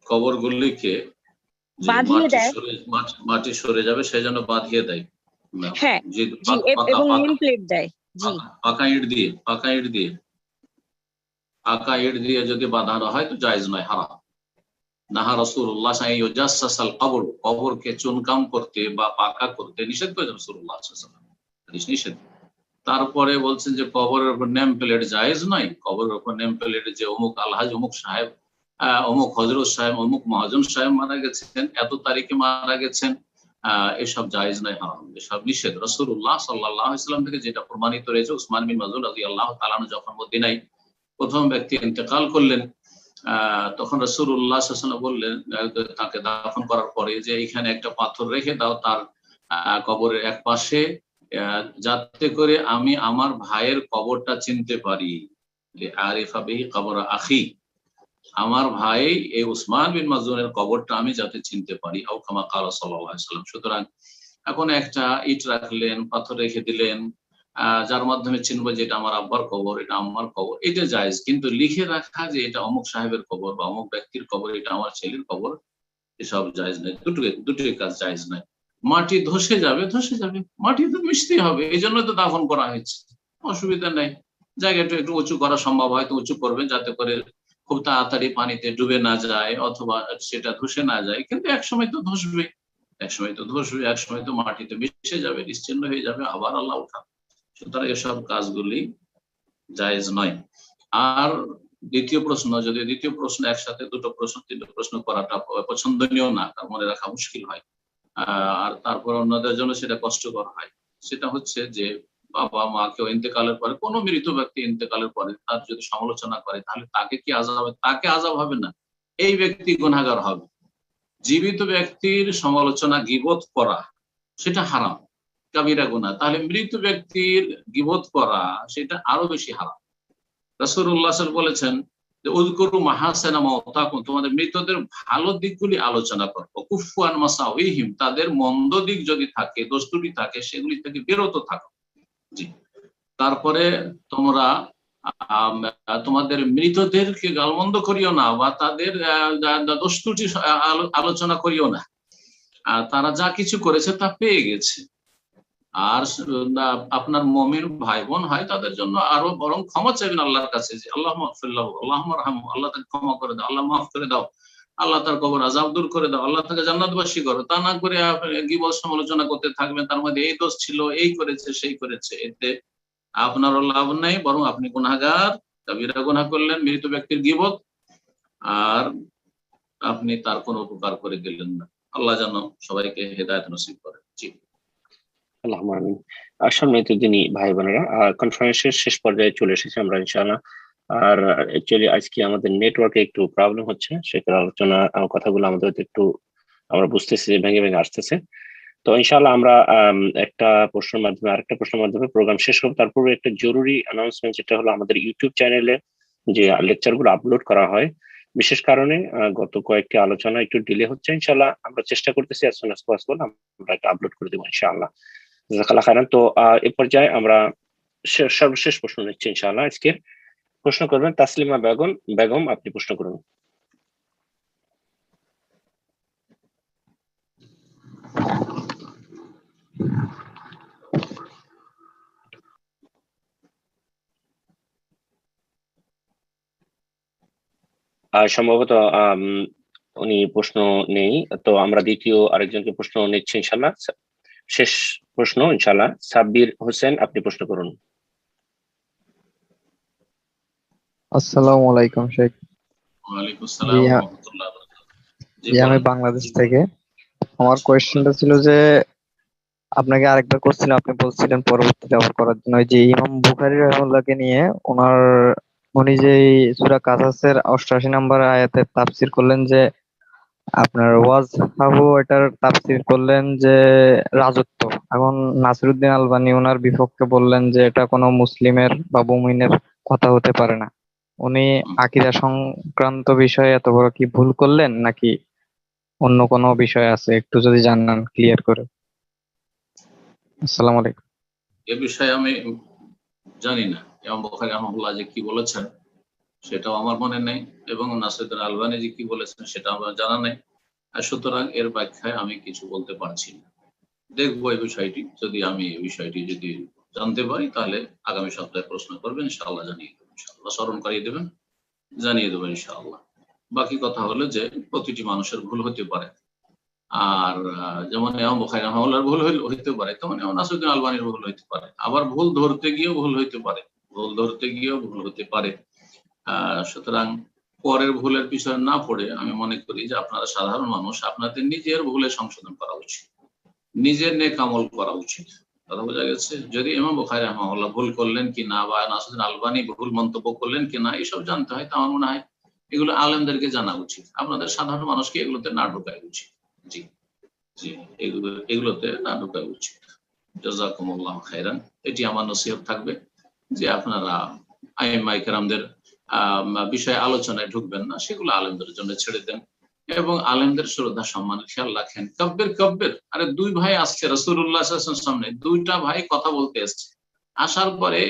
কবরগুলিকে যে বাঁধিয়ে দেয়, মাটি সরে যাবে সেই জন্য বাঁধিয়ে দেয়। হ্যাঁ যে জি, এবং নেম প্লেট দেয় জি। পাকা ইট দিয়ে যদি বাঁধানো হয় তো জায়েজ নয়, হারাম। নাহা রাসূলুল্লাহ সাল্লাল্লাহু আলাইহি ওয়াসাল্লাম কবর, কবরকে চুনকাম করতে বা পাকা করতে নিষেধ করেছেন রাসূলুল্লাহ সাল্লাল্লাহু আলাইহি ওয়াসাল্লাম, নিষেধ। তারপরে বলছেন যে কবরের উপর নেম প্লেট জায়েজ নয়। কবরের উপর নেম প্লেট যে অমুক আলহাজ, অমুক সাহেব, অমুক হযরত সাহেব, অমুক মহাজন সাহেব মারা গেছেন, এত তারিখে মারা গেছেন, এসব জায়েজ নয়, হারাম, এসব নিষেধ। রাসূলুল্লাহ সাল্লাল্লাহু আলাইহি ওয়াসাল্লাম থেকে যেটা প্রমাণিত রয়েছে, উসমান বিন মাযউন রাদিয়াল্লাহু তাআলা আনহু যখন মদিনায় প্রথম ব্যক্তি ইন্তেকাল করলেন, তখন রাসূলুল্লাহ সাল্লাল্লাহু আলাইহি ওয়াসাল্লাম বললেন তাকে দাফন করার পরে যে এখানে একটা পাথর রেখে দাও তার কবরের এক পাশে, যাতে করে আমি আমার ভাইয়ের কবরটা চিনতে পারি, আরিফা বিহি কবর আখি, আমার ভাই এই উসমান বিন মাযউনের কবরটা আমি যাতে চিনতে পারি, আও কামা ক্বালা সাল্লাল্লাহু আলাইহি ওয়াসাল্লাম। সুতরাং এখন একটা ইট রাখলেন, পাথর রেখে দিলেন, যার মাধ্যমে চিনবো যে এটা আমার আব্বার কবর, এটা আমার কবর, এটা জায়েজ। কিন্তু লিখে রাখা যে এটা অমুক সাহেবের কবর বা অমুক ব্যক্তির কবর, এটা আমার ছেলের কবর, এসব জায়েজ নয়। দুটোই কাজ জায়েজ নয়। মাটি ধসে যাবে, মাটি তো মিশতে হবে, এই জন্য তো দাফন করা হয়েছে, অসুবিধা নেই। জায়গাটা একটু উঁচু করা সম্ভব হয় তো উঁচু করবেন, যাতে করে খুব তাড়াতাড়ি পানিতে ডুবে না যায় অথবা সেটা ধসে না যায়। কিন্তু একসময় তো ধসবে, একসময় তো মাটিতে মিশে যাবে, নিশ্চিন্ন হয়ে যাবে, আবার আল্লাহ উঠাবে। সুতরাং এসব কাজগুলি জায়েজ নয়। আর দ্বিতীয় প্রশ্ন একসাথে দুটো প্রশ্ন তিনটে প্রশ্ন করাটা পছন্দনীয় না, তার মনে রাখা মুশকিল হয়, আর তারপর অন্যদের জন্য সেটা কষ্টকর হয়। সেটা হচ্ছে যে বাবা মা কেউ ইন্তেকালের পরে, কোনো মৃত ব্যক্তি ইন্তেকালের পরে তার যদি সমালোচনা করে, তাহলে তাকে কি আযাব হবে? তাকে আযাব হবে না, এই ব্যক্তি গুনাহগার হবে। জীবিত ব্যক্তির সমালোচনা, গীবত করা, সেটা হারাম, কাবিরা গুনাহ। তাহলে মৃত ব্যক্তির গীবত করা সেটা আরো বেশি হারাম। রাসূলুল্লাহ সাল্লাল্লাহু আলাইহি ওয়াসাল্লাম বলেছেন যে উযকুরু মাহাসিনা মাওতাকুম, তোমাদের মৃতদের ভালো দিকগুলি আলোচনা করো, কুফফু আন মাসাউইহিম, তাদের মন্দ দিক যদি থাকে, দোষ ত্রুটি থাকে, সেগুলি থেকে বিরত থাকো। জি। তারপরে তোমরা তোমাদের মৃতদেরকে গালমন্দ করিও না বা তাদের দোষ ত্রুটি আলোচনা করিও না, তারা যা কিছু করেছে তা পেয়ে গেছে। আর আপনার মুমিন ভাই বোন হয় তাদের জন্য আরো বরং ক্ষমা চাইবেন আল্লাহর কাছে, যে আল্লাহ মাগফিরলাহু, আল্লাহুম্মা আরহামহু, আল্লাহ তাকে ক্ষমা করে দাও, আল্লাহ মাফ করে দাও, আল্লাহ তার কবর আযাব দূর করে দাও, আল্লাহ তাকে জান্নাতবাসী করো। তা না করে গীবত সমালোচনা করতে থাকবেন, তার মধ্যে এই দোষ ছিল, এই করেছে, সেই করেছে, এতে আপনারও লাভ নেই, বরং আপনি গুনাহগার, কাবীরা গুনাহ করলেন, মৃত ব্যক্তির গীবত, আর আপনি তার কোনো উপকার করে দিলেন না। আল্লাহ যেন সবাইকে হেদায়েত নসিব করে। জি, আল্লাহুম্মা আমিন। সম্মানিত দিনী ভাই বোনেরা, কনফারেন্সের শেষ পর্যায়ে চলে এসেছি আমরা ইনশাআল্লাহ। আর অ্যাকচুয়ালি আজকে আমাদের নেটওয়ার্কে একটু প্রবলেম হচ্ছে, সেটার আলোচনা কথাগুলো আমাদের একটু আমরা বুঝতেছি যে ভেঙে ভেঙে আসতেছে। তো ইনশাআল্লাহ আমরা একটা প্রশ্নের মাধ্যমে আরেকটা প্রশ্নের মাধ্যমে প্রোগ্রাম শেষ করব। তারপরে একটা জরুরি অ্যানাউন্সমেন্ট, যেটা হলো আমাদের ইউটিউব চ্যানেলে যে লেকচারগুলো আপলোড করা হয়, বিশেষ কারণে গত কয়েকটি আলোচনা একটু ডিলে হচ্ছে। ইনশাআল্লাহ আমরা চেষ্টা করতেছি as soon as possible আমরা এটা আপলোড করে দেবো ইনশাআল্লাহ। জাযাকাল্লাহ খাইরান। তো এই পর্যায়ে আমরা সর্বশেষ প্রশ্ন নিচ্ছি ইনশাআল্লাহ। আজকে প্রশ্ন করবেন তাসলিমা বেগম, আপনি প্রশ্ন করুন। সম্ভবত উনি প্রশ্ন নেই, তো আমরা দ্বিতীয় আরেকজনকে প্রশ্ন নিচ্ছি ইনশাআল্লাহ। শেষ প্রশ্ন ইনশাআল্লাহ, সাব্বির হোসেন, আপনি প্রশ্ন করুন। আসসালামু আলাইকুম শেখ। ওয়ালাইকুম আসসালাম ওয়া রাহমাতুল্লাহি ওয়া বারাকাতুহু। আমি বাংলাদেশ থেকে। আমার কোয়েশ্চেনটা ছিল যে আপনাকে আরেকবার করছিলাম, আপনি বলছিলেন পরবর্তীতে আবার করার জন্য, যে ইমাম বুখারী রাহিমাহুল্লাহকে নিয়ে উনি যে সূরা কাসাসের 88 নম্বর আয়াতের তাফসীর করলেন, যে আপনার ওয়াজহাবু এটার তাফসীর করলেন যে রাজত্ব। এখন নাসিরউদ্দিন আলবানী ওনার বিপক্ষে বললেন যে এটা কোনো মুসলিমের বা মুমিনের কথা হতে পারে না। উনি আকীদা সংক্রান্ত বিষয়ে এত বড় কি ভুল করলেন, নাকি অন্য কোনো বিষয় আছে? একটু যদি জানান ক্লিয়ার করে। আসসালামু আলাইকুম। এ বিষয়ে আমি জানি না ইমাম বুখারী রাহিমাহুল্লাহ যে কি বলেছেন, সেটাও আমার মনে নেই, এবং নাসিরুদ্দিন আলবানী জি কি বলেছেন সেটা আমার জানা নেই। আর সুতরাং এর ব্যাখ্যায় আমি কিছু বলতে পারছি না। দেখবো এই বিষয়টি, যদি আমি এই বিষয়টি যদি জানতে পারি তাহলে আগামী সপ্তাহে প্রশ্ন করবেন, ইনশাআল্লাহ জানিয়ে দেবেন, ইনশাআল্লাহ স্মরণ করিয়ে দেবেন, জানিয়ে দেবেন ইনশাআল্লাহ। বাকি কথা হলো যে প্রতিটি মানুষের ভুল হতে পারে, আর যেমন ইমাম বুখারী রাহিমাহুল্লাহর ভুল হইতে পারে, তেমন ইমাম নাসিরুদ্দিন আলবানীর ভুল হইতে পারে। আবার ভুল ধরতে গিয়েও ভুল হইতে পারে, ভুল ধরতে গিয়েও ভুল হতে পারে। সুতরাং পরের ভুলের পিছনে না পড়ে আমি মনে করি যে আপনারা সাধারণ মানুষ, আপনাদের নিজের ভুলে সংশোধন করা উচিত, নিজের নেক আমল করা উচিত। কথা বোঝা গেছে? যদি ইমাম বুখারী রাহিমাহুল্লাহ ভুল করলেন কি না, বা নাসিরুদ্দিন আলবানী ভুল মন্তব্য করলেন কি না, এইসব জানতে হয়, তো আমার মনে হয় এগুলো আলেমদেরকে জানা উচিত, আপনাদের সাধারণ মানুষকে এগুলোতে না ঢোকা উচিত। জি জি, এগুলোতে না ঢোকা উচিত। জাযাকুমুল্লাহু খাইরান। এটি আমার নসিহত থাকবে যে আপনারা আইম্মায়ে কেরামদের বিষয়ে আলোচনায় ঢুকবেন না, সেগুলো আলেমদের জন্য ছেড়ে দেন এবং আলেমদের শ্রদ্ধা সম্মানের খেয়াল রাখেন। কব্বের কব্বের, আরে দুই ভাই আসছে রাসূলুল্লাহ সাল্লাল্লাহু আলাইহি ওয়াসাল্লামের সামনে, দুইটা ভাই কথা বলতে এসছে, আসার পরে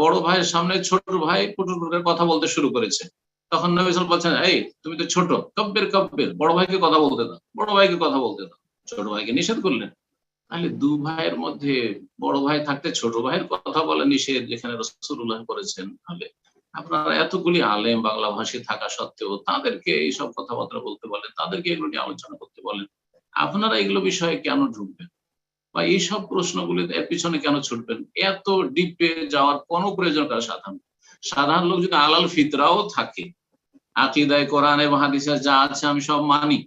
বড় ভাইয়ের সামনে ছোট ভাই পুটুর পুটুর কথা বলতে শুরু করেছে। তখন নবী সাল্লাল্লাহু আলাইহি ওয়াসাল্লাম বলছেন, এই তুমি তো ছোট, কব্বের কব্বের, বড় ভাইকে কথা বলতে দাও, বড় ভাইকে কথা বলতে দাও। ছোট ভাইকে নিষেধ করলেন। তাহলে দু ভাইয়ের মধ্যে বড় ভাই থাকতে ছোট ভাইয়ের কথা বলা নিষেধ যেখানে রাসূলুল্লাহ করেছেন, তাহলে আপনারা এতগুলি আলেম বাংলা ভাষী থাকা সত্ত্বেও তাদেরকে এইসব কথাবার্তা বলতে বলেন, তাদেরকে এগুলো নিয়ে আলোচনা করতে বলেন। আপনারা এগুলো বিষয়ে কেন ঢুকবেন বা এইসব প্রশ্নগুলি এর পিছনে কেন ছুটবেন? এত ডিপে যাওয়ার কোনো প্রয়োজন কার? সাধারণ লোক যদি আলাল ফিতরাও থাকে, আকীদায়ে কোরআন এবং হাদিসে যা আছে আমি সব মানি,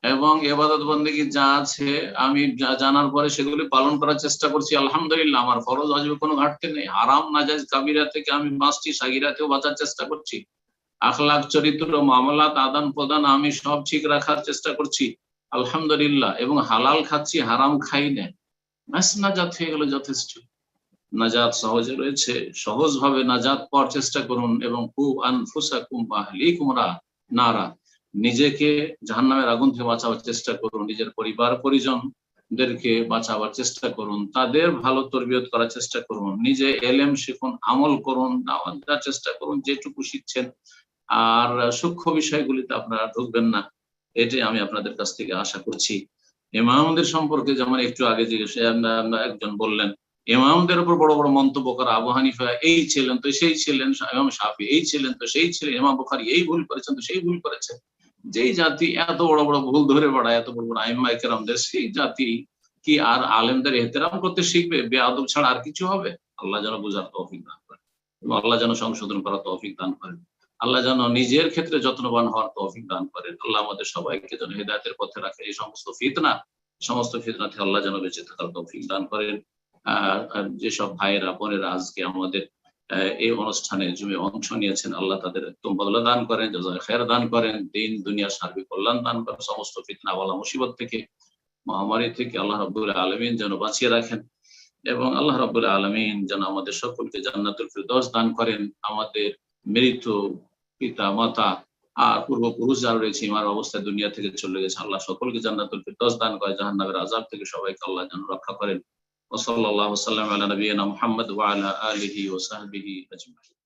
এবং ইবাদত বন্দেগী যা আছে আমি জানার পরে সেগুলি পালন করার চেষ্টা করছি, আলহামদুলিল্লাহ, আমার ফরজ ওয়াজিবে কোনো ঘাটতি নেই। হারাম নাজায়েজ কাবিরা থেকে আমি বাঁচছি, সাগীরাতেও বাঁচার চেষ্টা করছি। আখলাক, চরিত্র, মামলাত, আদান প্রদান আমি সব ঠিক রাখার চেষ্টা করছি, আলহামদুলিল্লাহ, এবং হালাল খাচ্ছি, হারাম খাই না। ব্যাস, নাজাত হয়ে গেল, যথেষ্ট। নাজাত সহজে রয়েছে, সহজভাবে নাজাত পাওয়ার চেষ্টা করুন। এবং কু আনফুসাকুম ওয়া আহলিকুম নারা, নিজেকে জাহান্নামের আগুন থেকে বাঁচাবার চেষ্টা করুন, নিজের পরিবার পরিজনদেরকে বাঁচাবার চেষ্টা করুন, তাদের ভালো তরবিয়ত করার চেষ্টা করুন, নিজে এলেম শিখুন, আমল করুন, দাওয়াত দেওয়ার চেষ্টা করুন যেটুকু শিখছেন। আর সূক্ষ্ম বিষয়গুলিতে আপনারা ঢুকবেন না, এটাই আমি আপনাদের কাছ থেকে আশা করছি। ইমামদের সম্পর্কে যেমন একটু আগে একজন বললেন, ইমামদের উপর বড় বড় মন্তব্য করা, আবু হানিফা এই ছিলেন তো সেই ছিলেন, ইমাম শাফি এই ছিলেন তো সেই ছিলেন, ইমাম বুখারী এই ভুল করেছেন তো সেই ভুল করেছেন। যেই জাতি এত বড় বড় ভুল ধরে বেড়ায়, এত বড় বড় আইম্মায়ে কেরামদের, সেই জাতি কি আর আলেমদের ইহতিরাম করতে শিখবে? বেয়াদব ছাড়া আর কিছু হবে? আল্লাহ যেন বুঝার তৌফিক দান করেন, এবং আল্লাহ যেন সংশোধন করার তৌফিক দান করেন, আল্লাহ যেন নিজের ক্ষেত্রে যত্নবান হওয়ার তৌফিক দান করেন। আল্লাহ আমাদের সবাইকে যেন হিদায়াতের পথে রাখে, এই সমস্ত ফিতনা থেকে আল্লাহ যেন বেঁচে থাকার তৌফিক দান করেন। যেসব ভাইয়েরা বোনেরা আজকে আমাদের এই অনুষ্ঠানে জমে অংশ নিয়েছেন, আল্লাহ তাদের উত্তম বদলা দান করেন, জাযায়ে খায়ের দান করেন, দিন দুনিয়ার সার্বিক কল্যাণ দান করেন, সমস্ত ফিতনা ওয়ালা মুসিবত থেকে, মহামারী থেকে আল্লাহ রাব্বুল আলামিন যেন বাঁচিয়ে রাখেন, এবং আল্লাহ রাব্বুল আলামিন যেন আমাদের সকলকে জান্নাতুল ফিরদৌস দান করেন। আমাদের মৃত পিতা মাতা আর পূর্বপুরুষ যারা রয়েছে ইমার অবস্থায় দুনিয়া থেকে চলে গেছে, আল্লাহ সকলকে জান্নাতুল ফিরদৌস দান করে, জাহান্নামের আযাব থেকে সবাইকে আল্লাহ যেন রক্ষা করেন। ওয়া সাল্লাল্লাহু ওয়া সাল্লাম আলা নবিয়িনা মুহাম্মদ ওয়া আলা আলিহি ওয়া সাহবিহি আজমাইন।